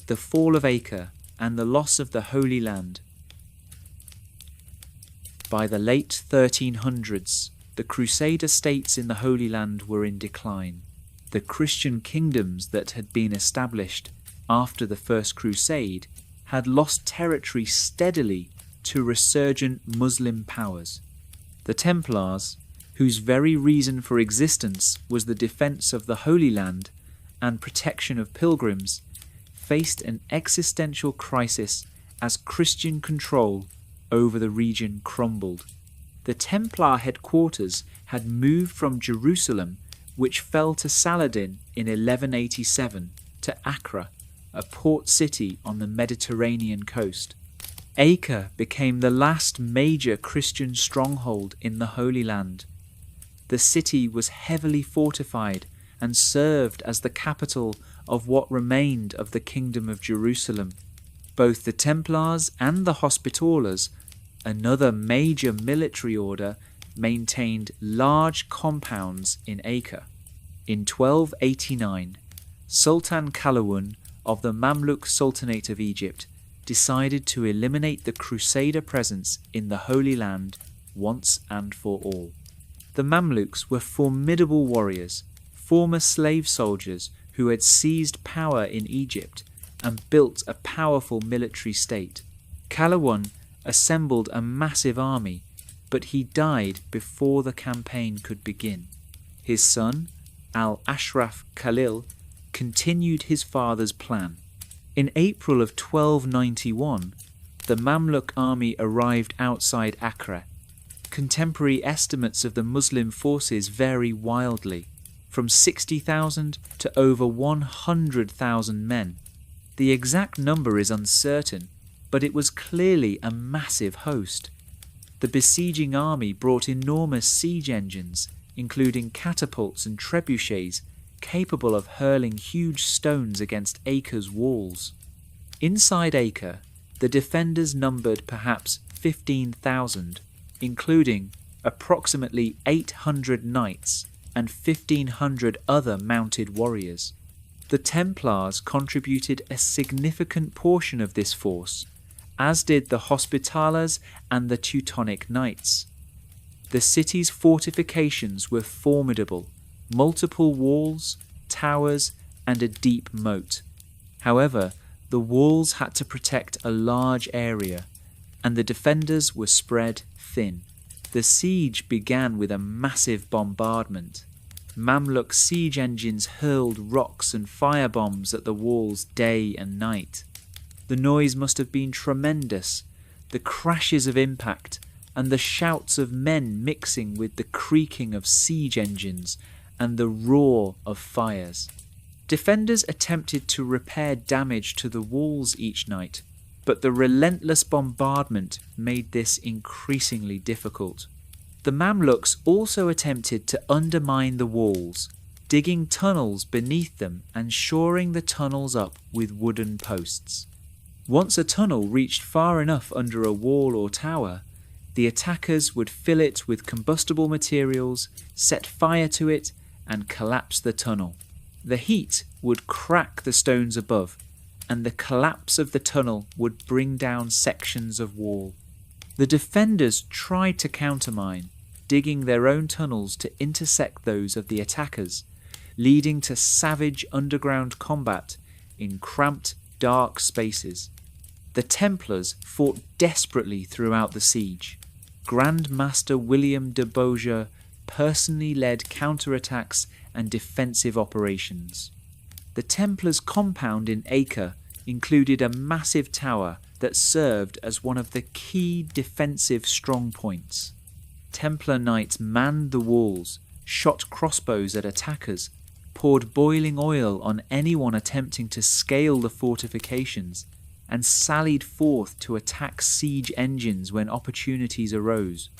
The Fall of Acre and the Loss of the Holy Land. By the late 1300s, the Crusader states in the Holy Land were in decline. The Christian kingdoms that had been established after the First Crusade had lost territory steadily to resurgent Muslim powers. The Templars, whose very reason for existence was the defence of the Holy Land and protection of pilgrims, faced an existential crisis as Christian control over the region crumbled. The Templar headquarters had moved from Jerusalem, which fell to Saladin in 1187, to Acre, a port city on the Mediterranean coast. Acre became the last major Christian stronghold in the Holy Land. The city was heavily fortified and served as the capital of what remained of the Kingdom of Jerusalem. Both the Templars and the Hospitallers, another major military order, maintained large compounds in Acre. In 1289, Sultan Qalawun of the Mamluk Sultanate of Egypt decided to eliminate the Crusader presence in the Holy Land once and for all. The Mamluks were formidable warriors, former slave soldiers who had seized power in Egypt and built a powerful military state. Qalawun assembled a massive army, but he died before the campaign could begin. His son, Al-Ashraf Khalil, continued his father's plan. In April of 1291, the Mamluk army arrived outside Acre. Contemporary estimates of the Muslim forces vary wildly, from 60,000 to over 100,000 men. The exact number is uncertain, but it was clearly a massive host. The besieging army brought enormous siege engines, including catapults and trebuchets, capable of hurling huge stones against Acre's walls. Inside Acre, the defenders numbered perhaps 15,000, including approximately 800 knights and 1,500 other mounted warriors. The Templars contributed a significant portion of this force, as did the Hospitallers and the Teutonic Knights. The city's fortifications were formidable, multiple walls, towers, and a deep moat. However, the walls had to protect a large area, and the defenders were spread thin. The siege began with a massive bombardment. Mamluk siege engines hurled rocks and firebombs at the walls day and night. The noise must have been tremendous, the crashes of impact and the shouts of men mixing with the creaking of siege engines and the roar of fires. Defenders attempted to repair damage to the walls each night, but the relentless bombardment made this increasingly difficult. The Mamluks also attempted to undermine the walls, digging tunnels beneath them and shoring the tunnels up with wooden posts. Once a tunnel reached far enough under a wall or tower, the attackers would fill it with combustible materials, set fire to it, and collapse the tunnel. The heat would crack the stones above, and the collapse of the tunnel would bring down sections of wall. The defenders tried to countermine, digging their own tunnels to intersect those of the attackers, leading to savage underground combat in cramped, dark spaces. The Templars fought desperately throughout the siege. Grand Master William de Beaujeu personally led counterattacks and defensive operations. The Templars' compound in Acre included a massive tower that served as one of the key defensive strongpoints. Templar knights manned the walls, shot crossbows at attackers, poured boiling oil on anyone attempting to scale the fortifications, and sallied forth to attack siege engines when opportunities arose.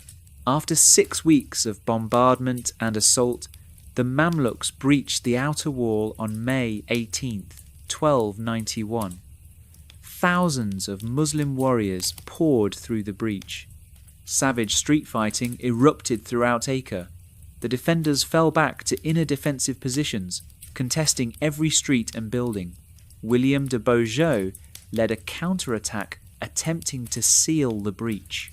After 6 weeks of bombardment and assault, the Mamluks breached the outer wall on May 18, 1291. Thousands of Muslim warriors poured through the breach. Savage street fighting erupted throughout Acre. The defenders fell back to inner defensive positions, contesting every street and building. William de Beaujeu led a counterattack attempting to seal the breach.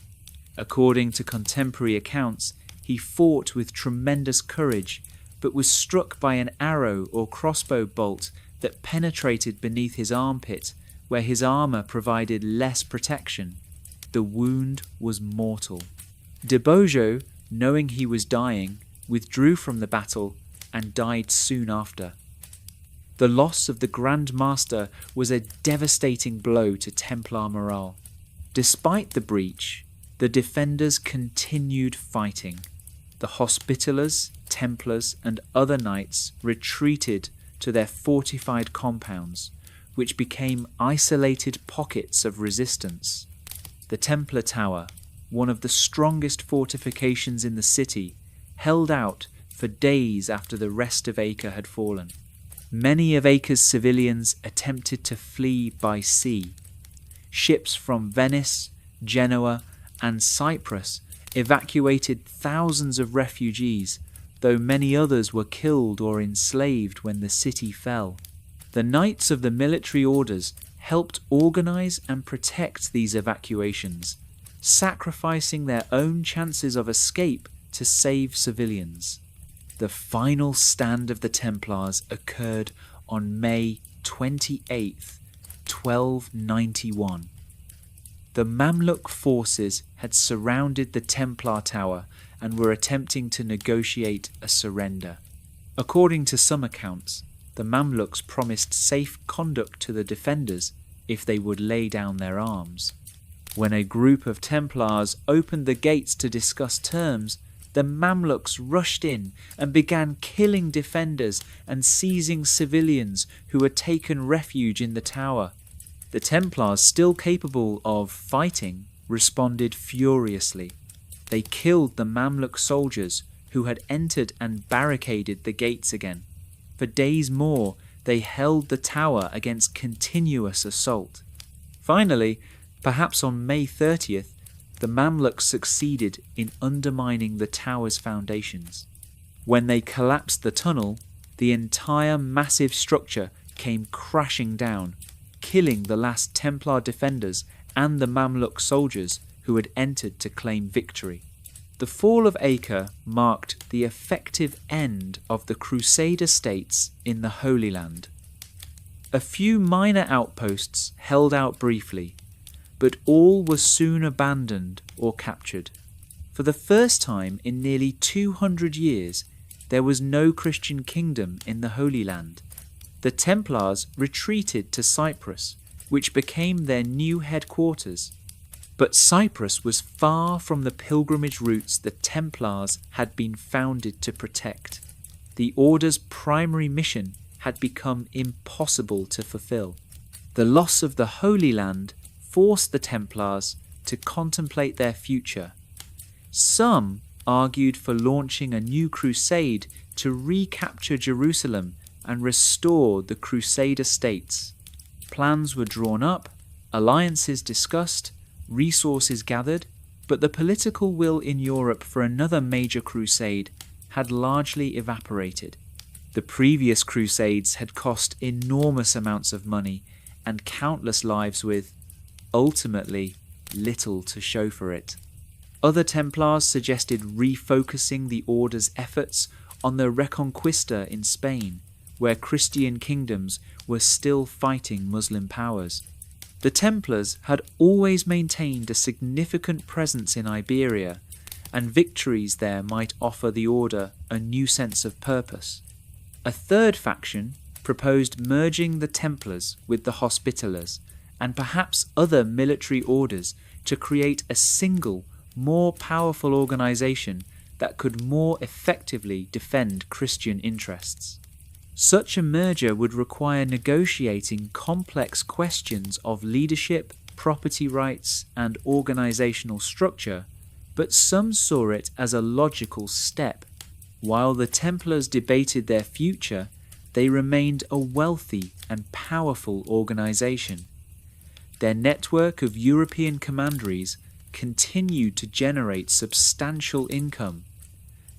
According to contemporary accounts, he fought with tremendous courage, but was struck by an arrow or crossbow bolt that penetrated beneath his armpit, where his armour provided less protection. The wound was mortal. De Beaujeu, knowing he was dying, withdrew from the battle and died soon after. The loss of the Grand Master was a devastating blow to Templar morale. Despite the breach, the defenders continued fighting. The Hospitallers, Templars, and other knights retreated to their fortified compounds, which became isolated pockets of resistance. The Templar Tower, one of the strongest fortifications in the city, held out for days after the rest of Acre had fallen. Many of Acre's civilians attempted to flee by sea. Ships from Venice, Genoa, and Cyprus evacuated thousands of refugees, though many others were killed or enslaved when the city fell. The Knights of the military orders helped organize and protect these evacuations, sacrificing their own chances of escape to save civilians. The final stand of the Templars occurred on May 28, 1291. The Mamluk forces had surrounded the Templar Tower and were attempting to negotiate a surrender. According to some accounts, the Mamluks promised safe conduct to the defenders if they would lay down their arms. When a group of Templars opened the gates to discuss terms, the Mamluks rushed in and began killing defenders and seizing civilians who had taken refuge in the tower. The Templars, still capable of fighting, responded furiously. They killed the Mamluk soldiers who had entered and barricaded the gates again. For days more, they held the tower against continuous assault. Finally, perhaps on May 30th, the Mamluks succeeded in undermining the tower's foundations. When they collapsed the tunnel, the entire massive structure came crashing down, killing the last Templar defenders and the Mamluk soldiers who had entered to claim victory. The fall of Acre marked the effective end of the Crusader states in the Holy Land. A few minor outposts held out briefly, but all were soon abandoned or captured. For the first time in nearly 200 years, there was no Christian kingdom in the Holy Land. The Templars retreated to Cyprus, which became their new headquarters. But Cyprus was far from the pilgrimage routes the Templars had been founded to protect. The Order's primary mission had become impossible to fulfill. The loss of the Holy Land forced the Templars to contemplate their future. Some argued for launching a new crusade to recapture Jerusalem and restore the Crusader states. Plans were drawn up, alliances discussed, resources gathered, but the political will in Europe for another major crusade had largely evaporated. The previous crusades had cost enormous amounts of money and countless lives with, ultimately, little to show for it. Other Templars suggested refocusing the order's efforts on the Reconquista in Spain, where Christian kingdoms were still fighting Muslim powers. The Templars had always maintained a significant presence in Iberia, and victories there might offer the order a new sense of purpose. A third faction proposed merging the Templars with the Hospitallers and perhaps other military orders to create a single, more powerful organization that could more effectively defend Christian interests. Such a merger would require negotiating complex questions of leadership, property rights, and organizational structure, but some saw it as a logical step. While the Templars debated their future, they remained a wealthy and powerful organization. Their network of European commanderies continued to generate substantial income.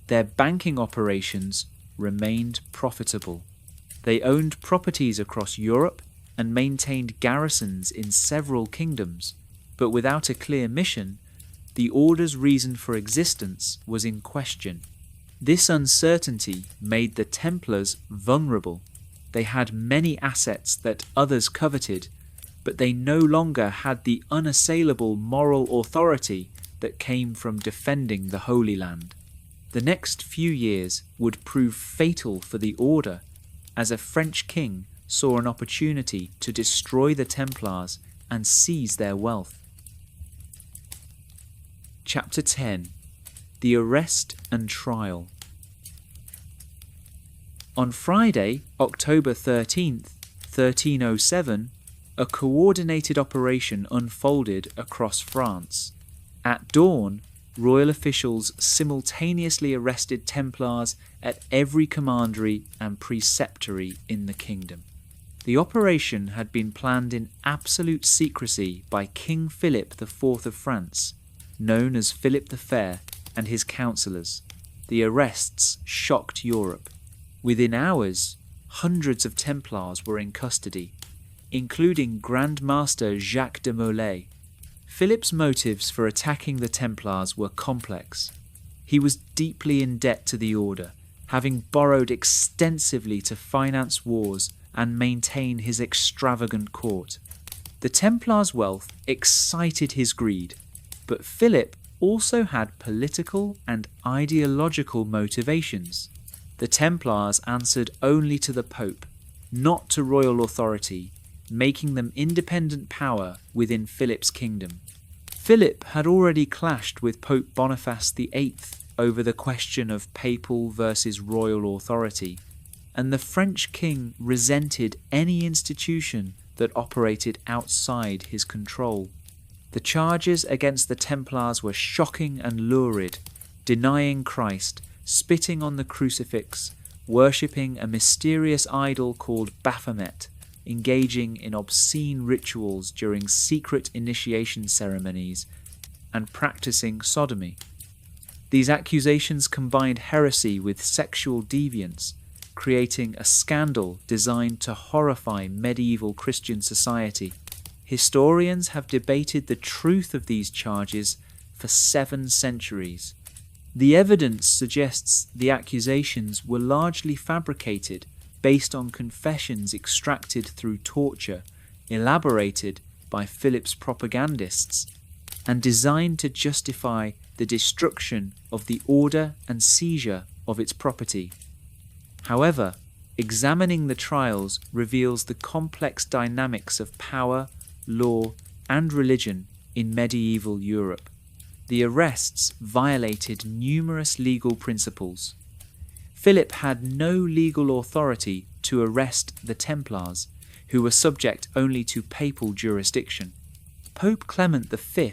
Their banking operations remained profitable. They owned properties across Europe and maintained garrisons in several kingdoms, but without a clear mission, the order's reason for existence was in question. This uncertainty made the Templars vulnerable. They had many assets that others coveted, but they no longer had the unassailable moral authority that came from defending the Holy Land. The next few years would prove fatal for the order, as a French king saw an opportunity to destroy the Templars and seize their wealth. Chapter 10. The Arrest and Trial. On Friday, October 13th, 1307, a coordinated operation unfolded across France. At dawn, royal officials simultaneously arrested Templars at every commandery and preceptory in the kingdom. The operation had been planned in absolute secrecy by King Philip IV of France, known as Philip the Fair, and his councillors. The arrests shocked Europe. Within hours, hundreds of Templars were in custody, including Grand Master Jacques de Molay. Philip's motives for attacking the Templars were complex. He was deeply in debt to the order, having borrowed extensively to finance wars and maintain his extravagant court. The Templars' wealth excited his greed, but Philip also had political and ideological motivations. The Templars answered only to the Pope, not to royal authority, making them independent power within Philip's kingdom. Philip had already clashed with Pope Boniface VIII over the question of papal versus royal authority, and the French king resented any institution that operated outside his control. The charges against the Templars were shocking and lurid, denying Christ, spitting on the crucifix, worshipping a mysterious idol called Baphomet, engaging in obscene rituals during secret initiation ceremonies, and practicing sodomy. These accusations combined heresy with sexual deviance, creating a scandal designed to horrify medieval Christian society. Historians have debated the truth of these charges for 7 centuries. The evidence suggests the accusations were largely fabricated based on confessions extracted through torture, elaborated by Philip's propagandists, and designed to justify the destruction of the order and seizure of its property. However, examining the trials reveals the complex dynamics of power, law, and religion in medieval Europe. The arrests violated numerous legal principles. Philip had no legal authority to arrest the Templars, who were subject only to papal jurisdiction. Pope Clement V,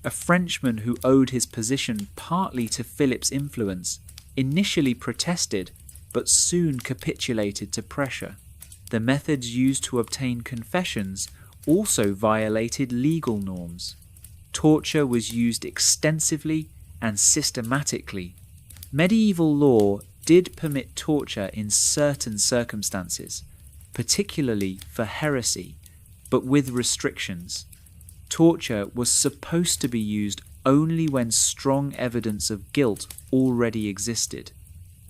a Frenchman who owed his position partly to Philip's influence, initially protested but soon capitulated to pressure. The methods used to obtain confessions also violated legal norms. Torture was used extensively and systematically. Medieval law did permit torture in certain circumstances, particularly for heresy, but with restrictions. Torture was supposed to be used only when strong evidence of guilt already existed.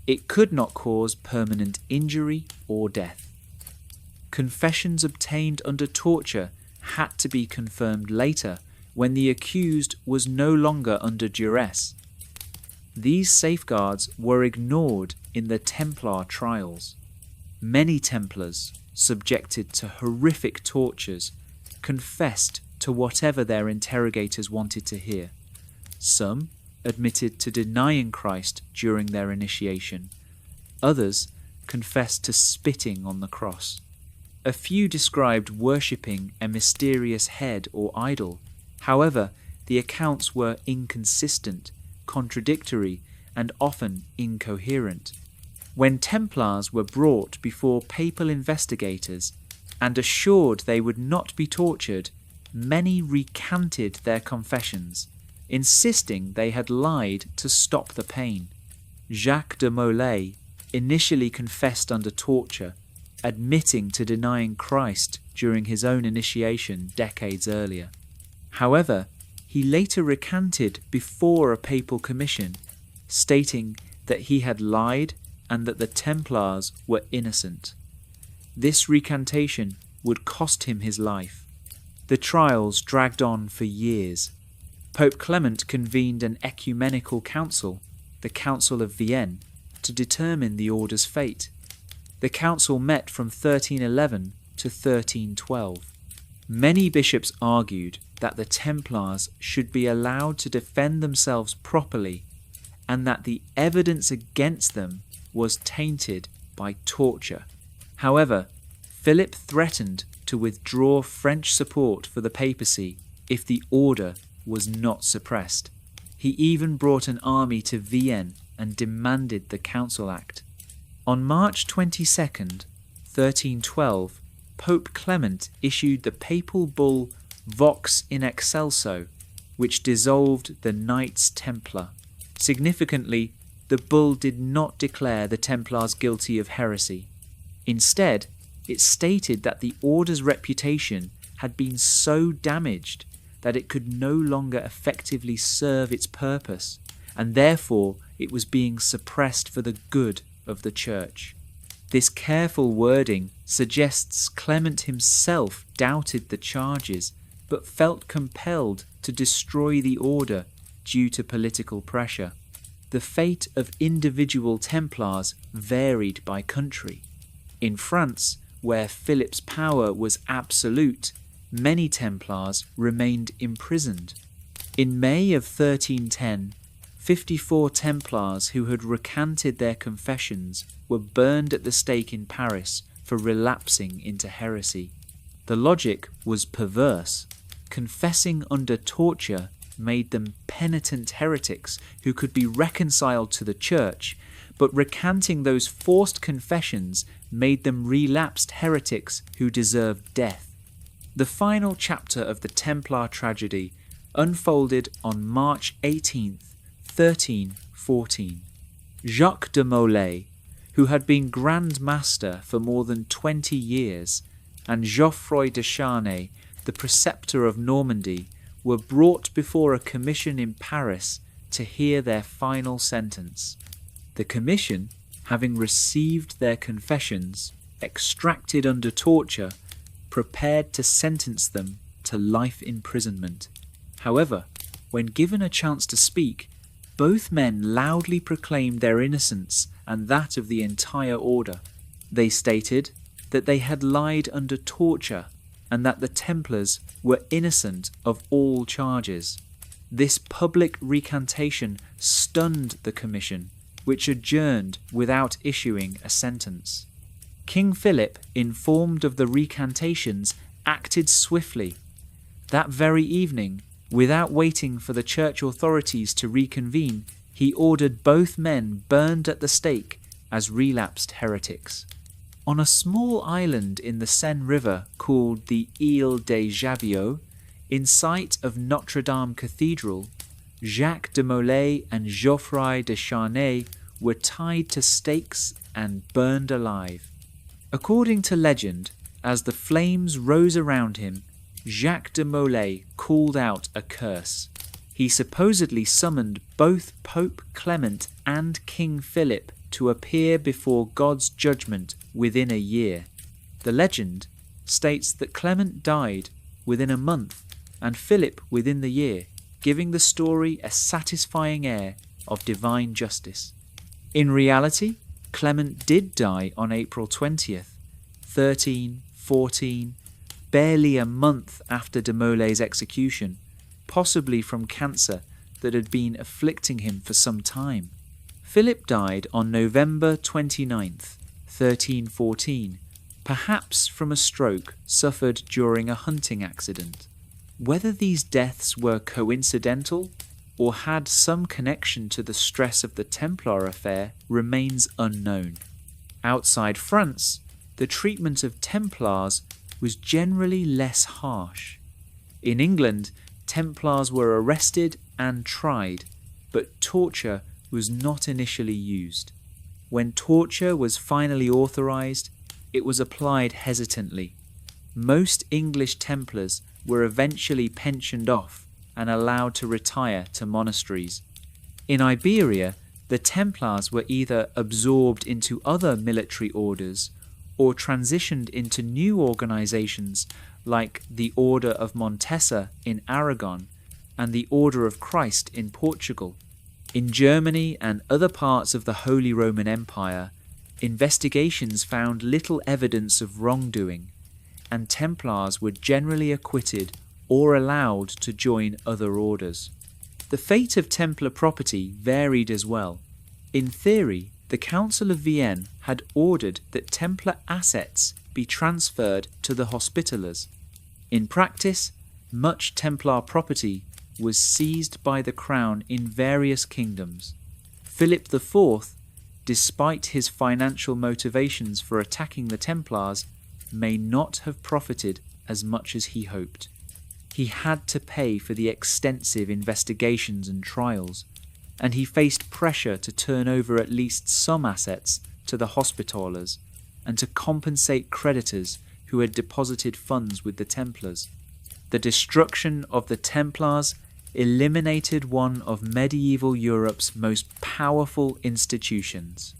It could not cause permanent injury or death. Confessions obtained under torture had to be confirmed later when the accused was no longer under duress. These safeguards were ignored in the Templar trials. Many Templars, subjected to horrific tortures, confessed to whatever their interrogators wanted to hear. Some admitted to denying Christ during their initiation. Others confessed to spitting on the cross. A few described worshipping a mysterious head or idol. However, the accounts were inconsistent, contradictory, and often incoherent. When Templars were brought before papal investigators and assured they would not be tortured, many recanted their confessions, insisting they had lied to stop the pain. Jacques de Molay initially confessed under torture, admitting to denying Christ during his own initiation decades earlier. However, he later recanted before a papal commission, stating that he had lied and that the Templars were innocent. This recantation would cost him his life. The trials dragged on for years. Pope Clement convened an ecumenical council, the Council of Vienne, to determine the order's fate. The council met from 1311 to 1312. Many bishops argued that the Templars should be allowed to defend themselves properly and that the evidence against them was tainted by torture. However, Philip threatened to withdraw French support for the papacy if the order was not suppressed. He even brought an army to Vienne and demanded the Council Act. On March 22nd, 1312, Pope Clement issued the papal bull Vox in Excelso, which dissolved the Knights Templar. Significantly, the bull did not declare the Templars guilty of heresy. Instead, it stated that the order's reputation had been so damaged that it could no longer effectively serve its purpose, and therefore it was being suppressed for the good of the Church. This careful wording suggests Clement himself doubted the charges, but felt compelled to destroy the order due to political pressure. The fate of individual Templars varied by country. In France, where Philip's power was absolute, many Templars remained imprisoned. In May of 1310, 54 Templars who had recanted their confessions were burned at the stake in Paris for relapsing into heresy. The logic was perverse. Confessing under torture made them penitent heretics who could be reconciled to the Church, but recanting those forced confessions made them relapsed heretics who deserved death. The final chapter of the Templar tragedy unfolded on March 18th, 1314. Jacques de Molay, who had been Grand Master for more than 20 years, and Geoffroy de Charnay, the preceptor of Normandy, were brought before a commission in Paris to hear their final sentence. The commission, having received their confessions, extracted under torture, prepared to sentence them to life imprisonment. However, when given a chance to speak, both men loudly proclaimed their innocence and that of the entire order. They stated that they had lied under torture and that the Templars were innocent of all charges. This public recantation stunned the commission, which adjourned without issuing a sentence. King Philip, informed of the recantations, acted swiftly. That very evening, without waiting for the church authorities to reconvene, he ordered both men burned at the stake as relapsed heretics. On a small island in the Seine River called the Ile des Javiots, in sight of Notre Dame Cathedral, Jacques de Molay and Geoffroy de Charnay were tied to stakes and burned alive. According to legend, as the flames rose around him, Jacques de Molay called out a curse. He supposedly summoned both Pope Clement and King Philip to appear before God's judgment within a year. The legend states that Clement died within a month and Philip within the year, giving the story a satisfying air of divine justice. In reality, Clement did die on April 20th, 1314, barely a month after de Molay's execution, possibly from cancer that had been afflicting him for some time. Philip died on November 29th, 1314, perhaps from a stroke suffered during a hunting accident. Whether these deaths were coincidental or had some connection to the stress of the Templar affair remains unknown. Outside France, the treatment of Templars was generally less harsh. In England, Templars were arrested and tried, but torture was not initially used. When torture was finally authorized, it was applied hesitantly. Most English Templars were eventually pensioned off and allowed to retire to monasteries. In Iberia, the Templars were either absorbed into other military orders or transitioned into new organizations like the Order of Montesa in Aragon and the Order of Christ in Portugal. In Germany and other parts of the Holy Roman Empire, investigations found little evidence of wrongdoing, and Templars were generally acquitted or allowed to join other orders. The fate of Templar property varied as well. In theory, the Council of Vienne had ordered that Templar assets be transferred to the Hospitallers. In practice, much Templar property was seized by the crown in various kingdoms. Philip IV, despite his financial motivations for attacking the Templars, may not have profited as much as he hoped. He had to pay for the extensive investigations and trials, and he faced pressure to turn over at least some assets to the Hospitallers and to compensate creditors who had deposited funds with the Templars. The destruction of the Templars eliminated one of medieval Europe's most powerful institutions.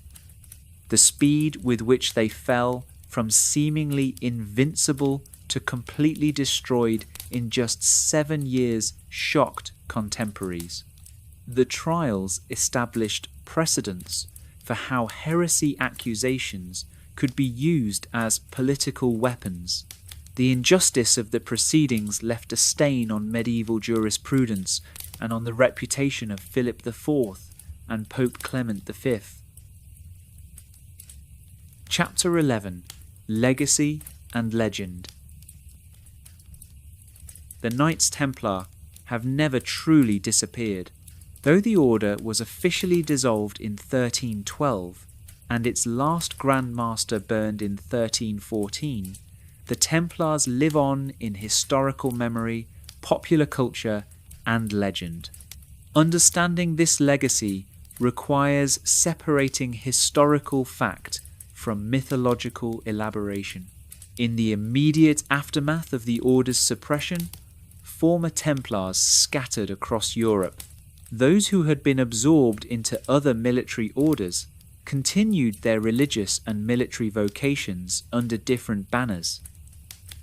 The speed with which they fell from seemingly invincible to completely destroyed in just 7 years shocked contemporaries. The trials established precedents for how heresy accusations could be used as political weapons. The injustice of the proceedings left a stain on medieval jurisprudence and on the reputation of Philip IV and Pope Clement V. Chapter 11. Legacy and Legend. The Knights Templar have never truly disappeared. Though the order was officially dissolved in 1312 and its last Grand Master burned in 1314, the Templars live on in historical memory, popular culture, and legend. Understanding this legacy requires separating historical fact from mythological elaboration. In the immediate aftermath of the order's suppression, former Templars scattered across Europe. Those who had been absorbed into other military orders continued their religious and military vocations under different banners.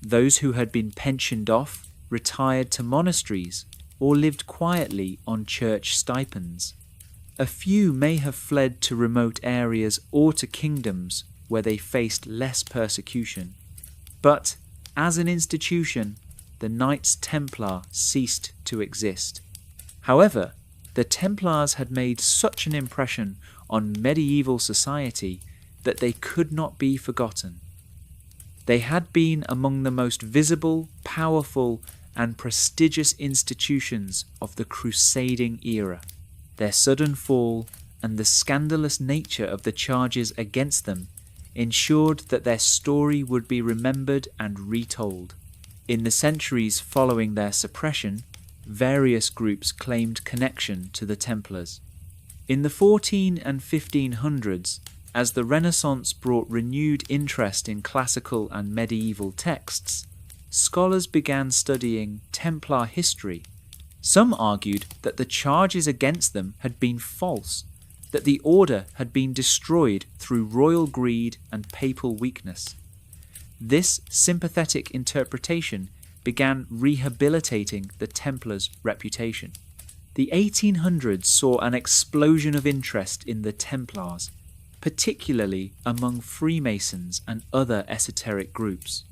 Those who had been pensioned off retired to monasteries or lived quietly on church stipends. A few may have fled to remote areas or to kingdoms where they faced less persecution. But, as an institution, the Knights Templar ceased to exist. However, the Templars had made such an impression on medieval society that they could not be forgotten. They had been among the most visible, powerful, and prestigious institutions of the crusading era. Their sudden fall and the scandalous nature of the charges against them ensured that their story would be remembered and retold. In the centuries following their suppression, various groups claimed connection to the Templars. In the 14 and 1500s, as the Renaissance brought renewed interest in classical and medieval texts, scholars began studying Templar history, Some argued that the charges against them had been false, that the order had been destroyed through royal greed and papal weakness. This sympathetic interpretation began rehabilitating the Templars' reputation. The 1800s saw an explosion of interest in the Templars, particularly among Freemasons and other esoteric groups.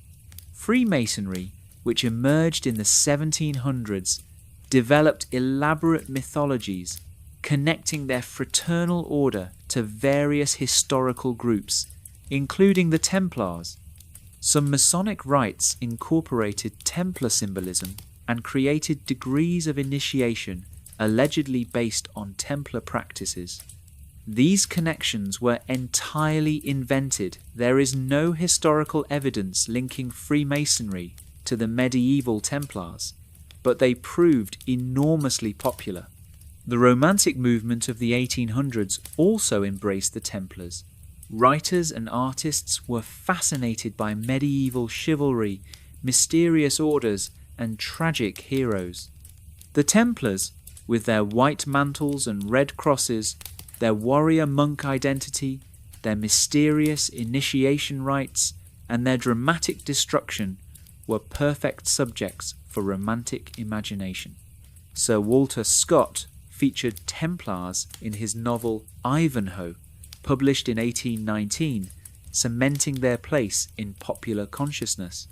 Freemasonry, which emerged in the 1700s, developed elaborate mythologies connecting their fraternal order to various historical groups, including the Templars. Some Masonic rites incorporated Templar symbolism and created degrees of initiation allegedly based on Templar practices. These connections were entirely invented. There is no historical evidence linking Freemasonry to the medieval Templars, but they proved enormously popular. The Romantic movement of the 1800s also embraced the Templars. Writers and artists were fascinated by medieval chivalry, mysterious orders, and tragic heroes. The Templars, with their white mantles and red crosses, their warrior monk identity, their mysterious initiation rites, and their dramatic destruction, were perfect subjects for romantic imagination. Sir Walter Scott featured Templars in his novel Ivanhoe, published in 1819, cementing their place in popular consciousness.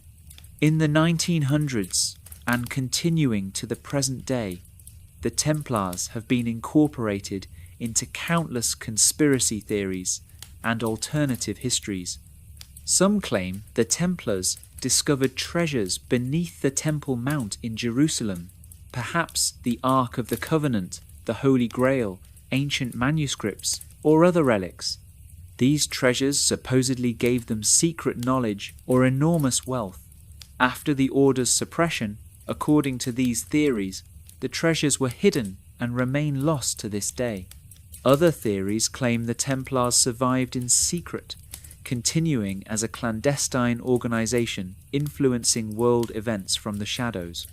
In the 1900s, and continuing to the present day, the Templars have been incorporated into countless conspiracy theories and alternative histories. Some claim the Templars discovered treasures beneath the Temple Mount in Jerusalem, perhaps the Ark of the Covenant, the Holy Grail, ancient manuscripts, or other relics. These treasures supposedly gave them secret knowledge or enormous wealth. After the Order's suppression, according to these theories, the treasures were hidden and remain lost to this day. Other theories claim the Templars survived in secret, continuing as a clandestine organization influencing world events from the shadows.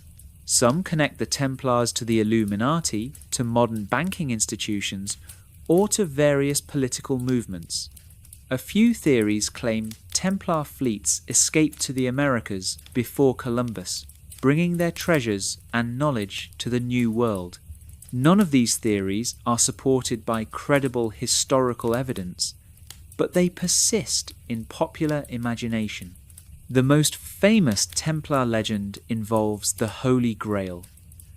Some connect the Templars to the Illuminati, to modern banking institutions, or to various political movements. A few theories claim Templar fleets escaped to the Americas before Columbus, bringing their treasures and knowledge to the New World. None of these theories are supported by credible historical evidence, but they persist in popular imagination. The most famous Templar legend involves the Holy Grail.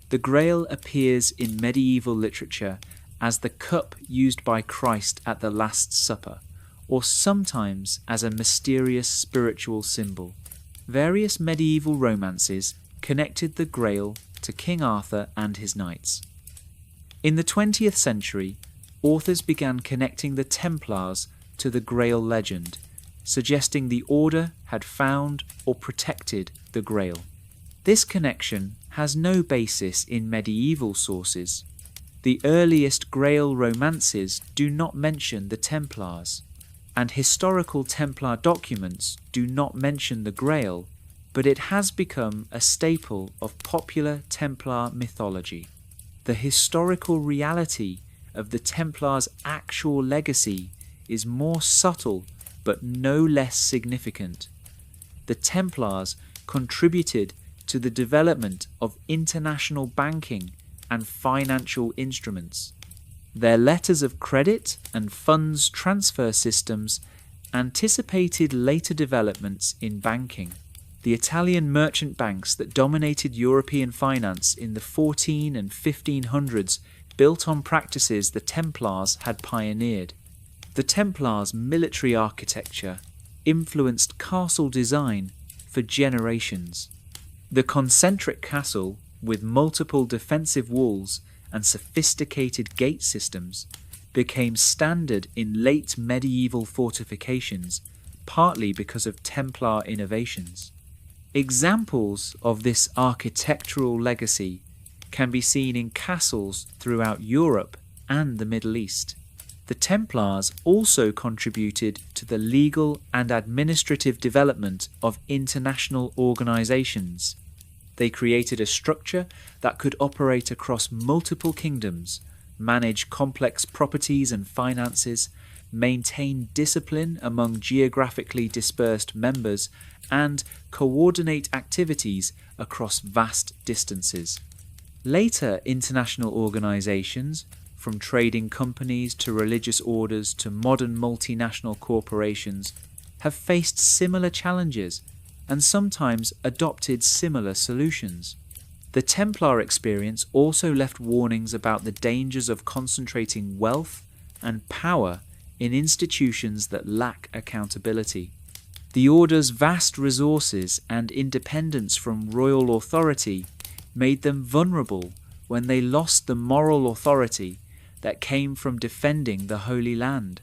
The Grail appears in medieval literature as the cup used by Christ at the Last Supper, or sometimes as a mysterious spiritual symbol. Various medieval romances connected the Grail to King Arthur and his knights. In the 20th century, authors began connecting the Templars to the Grail legend, suggesting the Order had found or protected the Grail. This connection has no basis in medieval sources. The earliest Grail romances do not mention the Templars, and historical Templar documents do not mention the Grail, but it has become a staple of popular Templar mythology. The historical reality of the Templars' actual legacy is more subtle but no less significant. The Templars contributed to the development of international banking and financial instruments. Their letters of credit and funds transfer systems anticipated later developments in banking. The Italian merchant banks that dominated European finance in the 14 and 1500s built on practices the Templars had pioneered. The Templars' military architecture influenced castle design for generations. The concentric castle, with multiple defensive walls and sophisticated gate systems, became standard in late medieval fortifications, partly because of Templar innovations. Examples of this architectural legacy can be seen in castles throughout Europe and the Middle East. The Templars also contributed to the legal and administrative development of international organizations. They created a structure that could operate across multiple kingdoms, manage complex properties and finances, maintain discipline among geographically dispersed members, and coordinate activities across vast distances. Later international organizations, from trading companies to religious orders to modern multinational corporations, have faced similar challenges and sometimes adopted similar solutions. The Templar experience also left warnings about the dangers of concentrating wealth and power in institutions that lack accountability. The Order's vast resources and independence from royal authority made them vulnerable when they lost the moral authority that came from defending the Holy Land.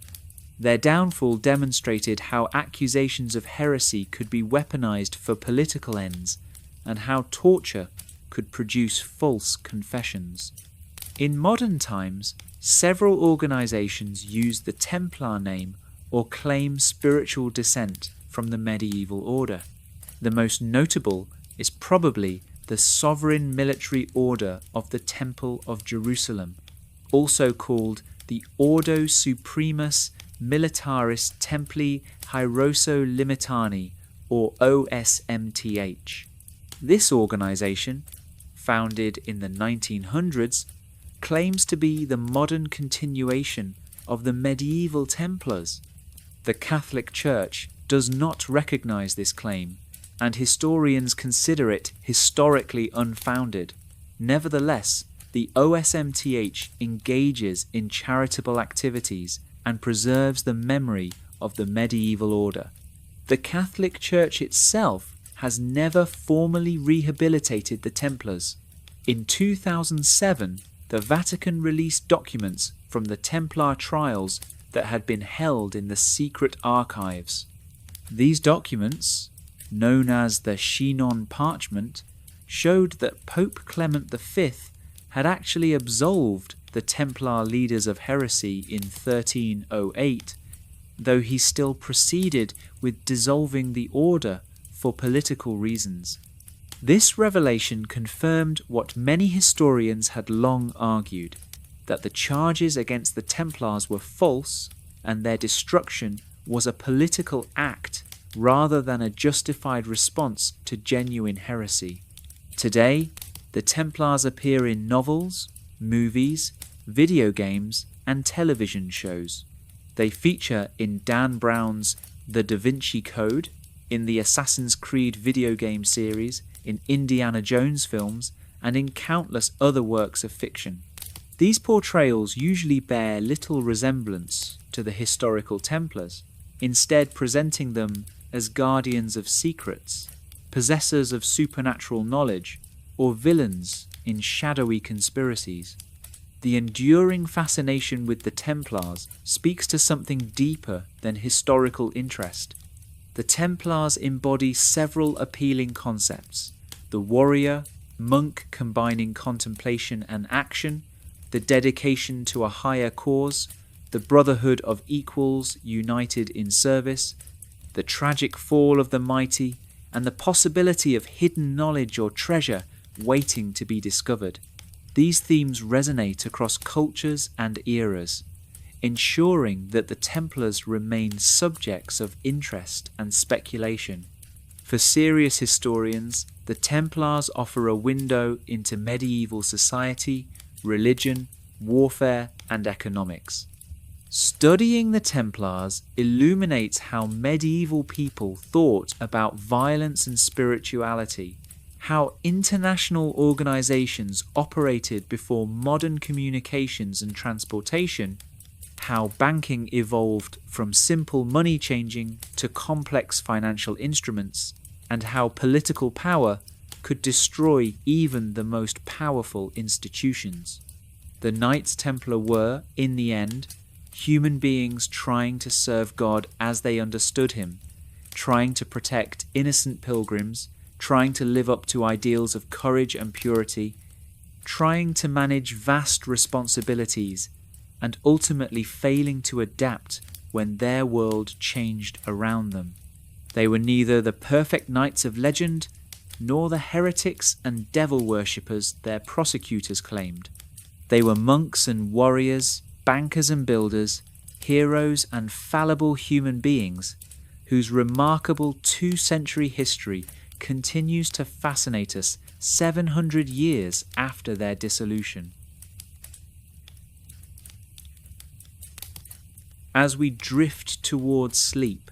Their downfall demonstrated how accusations of heresy could be weaponized for political ends and how torture could produce false confessions. In modern times, several organizations use the Templar name or claim spiritual descent from the medieval order. The most notable is probably the Sovereign Military Order of the Temple of Jerusalem, also called the Ordo Supremus Militaris Templi Hierosolymitani, or OSMTH. This organization, founded in the 1900s, claims to be the modern continuation of the medieval Templars. The Catholic Church does not recognize this claim, and historians consider it historically unfounded. Nevertheless, the OSMTH engages in charitable activities and preserves the memory of the medieval order. The Catholic Church itself has never formally rehabilitated the Templars. In 2007, the Vatican released documents from the Templar trials that had been held in the secret archives. These documents, known as the Chinon Parchment, showed that Pope Clement V had actually absolved the Templar leaders of heresy in 1308, though he still proceeded with dissolving the order for political reasons. This revelation confirmed what many historians had long argued, that the charges against the Templars were false and their destruction was a political act rather than a justified response to genuine heresy. Today, the Templars appear in novels, movies, video games, and television shows. They feature in Dan Brown's The Da Vinci Code, in the Assassin's Creed video game series, in Indiana Jones films, and in countless other works of fiction. These portrayals usually bear little resemblance to the historical Templars, instead presenting them as guardians of secrets, possessors of supernatural knowledge, or villains in shadowy conspiracies. The enduring fascination with the Templars speaks to something deeper than historical interest. The Templars embody several appealing concepts: the warrior, monk combining contemplation and action, the dedication to a higher cause, the brotherhood of equals united in service, the tragic fall of the mighty, and the possibility of hidden knowledge or treasure waiting to be discovered. These themes resonate across cultures and eras, ensuring that the Templars remain subjects of interest and speculation. For serious historians, the Templars offer a window into medieval society, religion, warfare, and economics. Studying the Templars illuminates how medieval people thought about violence and spirituality, how international organizations operated before modern communications and transportation, how banking evolved from simple money changing to complex financial instruments, and how political power could destroy even the most powerful institutions. The Knights Templar were, in the end, human beings trying to serve God as they understood him, trying to protect innocent pilgrims, trying to live up to ideals of courage and purity, trying to manage vast responsibilities, and ultimately failing to adapt when their world changed around them. They were neither the perfect knights of legend nor the heretics and devil worshippers their prosecutors claimed. They were monks and warriors, bankers and builders, heroes and fallible human beings whose remarkable 2-century history continues to fascinate us 700 years after their dissolution. As we drift towards sleep,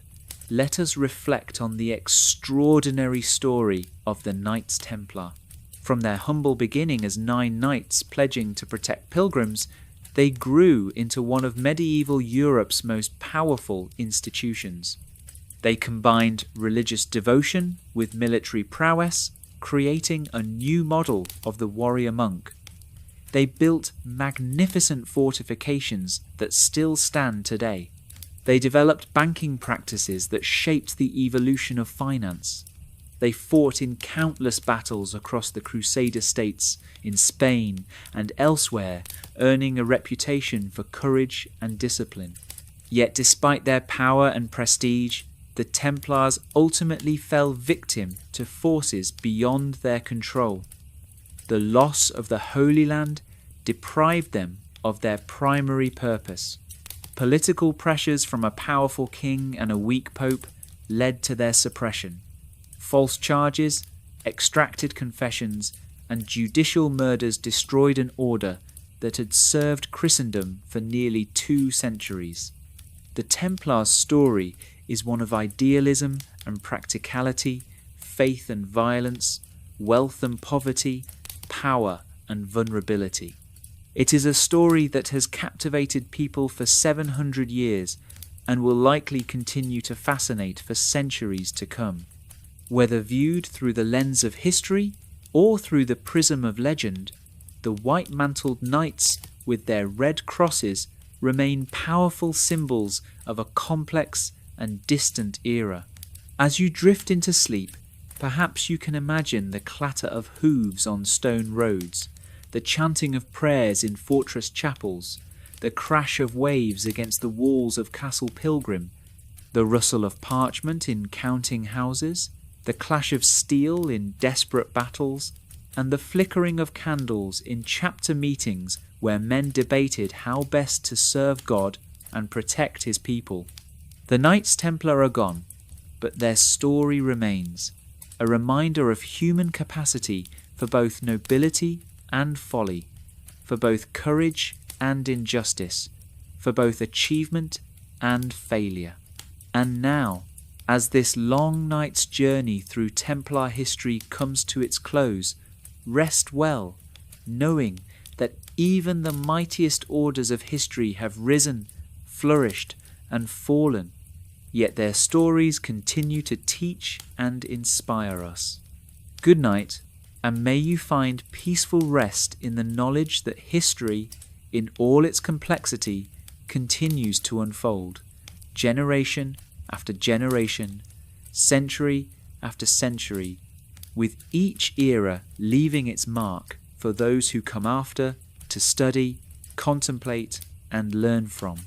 let us reflect on the extraordinary story of the Knights Templar. From their humble beginning as 9 knights pledging to protect pilgrims, they grew into one of medieval Europe's most powerful institutions. They combined religious devotion with military prowess, creating a new model of the warrior monk. They built magnificent fortifications that still stand today. They developed banking practices that shaped the evolution of finance. They fought in countless battles across the Crusader states in Spain and elsewhere, earning a reputation for courage and discipline. Yet despite their power and prestige, the Templars ultimately fell victim to forces beyond their control. The loss of the Holy Land deprived them of their primary purpose. Political pressures from a powerful king and a weak pope led to their suppression. False charges, extracted confessions, and judicial murders destroyed an order that had served Christendom for nearly 2 centuries. The Templars' story is one of idealism and practicality, faith and violence, wealth and poverty, power and vulnerability. It is a story that has captivated people for 700 years and will likely continue to fascinate for centuries to come. Whether viewed through the lens of history or through the prism of legend, the white-mantled knights with their red crosses remain powerful symbols of a complex and distant era. As you drift into sleep, perhaps you can imagine the clatter of hooves on stone roads, the chanting of prayers in fortress chapels, the crash of waves against the walls of Castle Pilgrim, the rustle of parchment in counting houses, the clash of steel in desperate battles, and the flickering of candles in chapter meetings where men debated how best to serve God and protect his people. The Knights Templar are gone, but their story remains, a reminder of human capacity for both nobility and folly, for both courage and injustice, for both achievement and failure. And now, as this long night's journey through Templar history comes to its close, rest well, knowing that even the mightiest orders of history have risen, flourished, and fallen, yet their stories continue to teach and inspire us. Good night, and may you find peaceful rest in the knowledge that history, in all its complexity, continues to unfold, generation after generation, century after century, with each era leaving its mark for those who come after to study, contemplate, and learn from.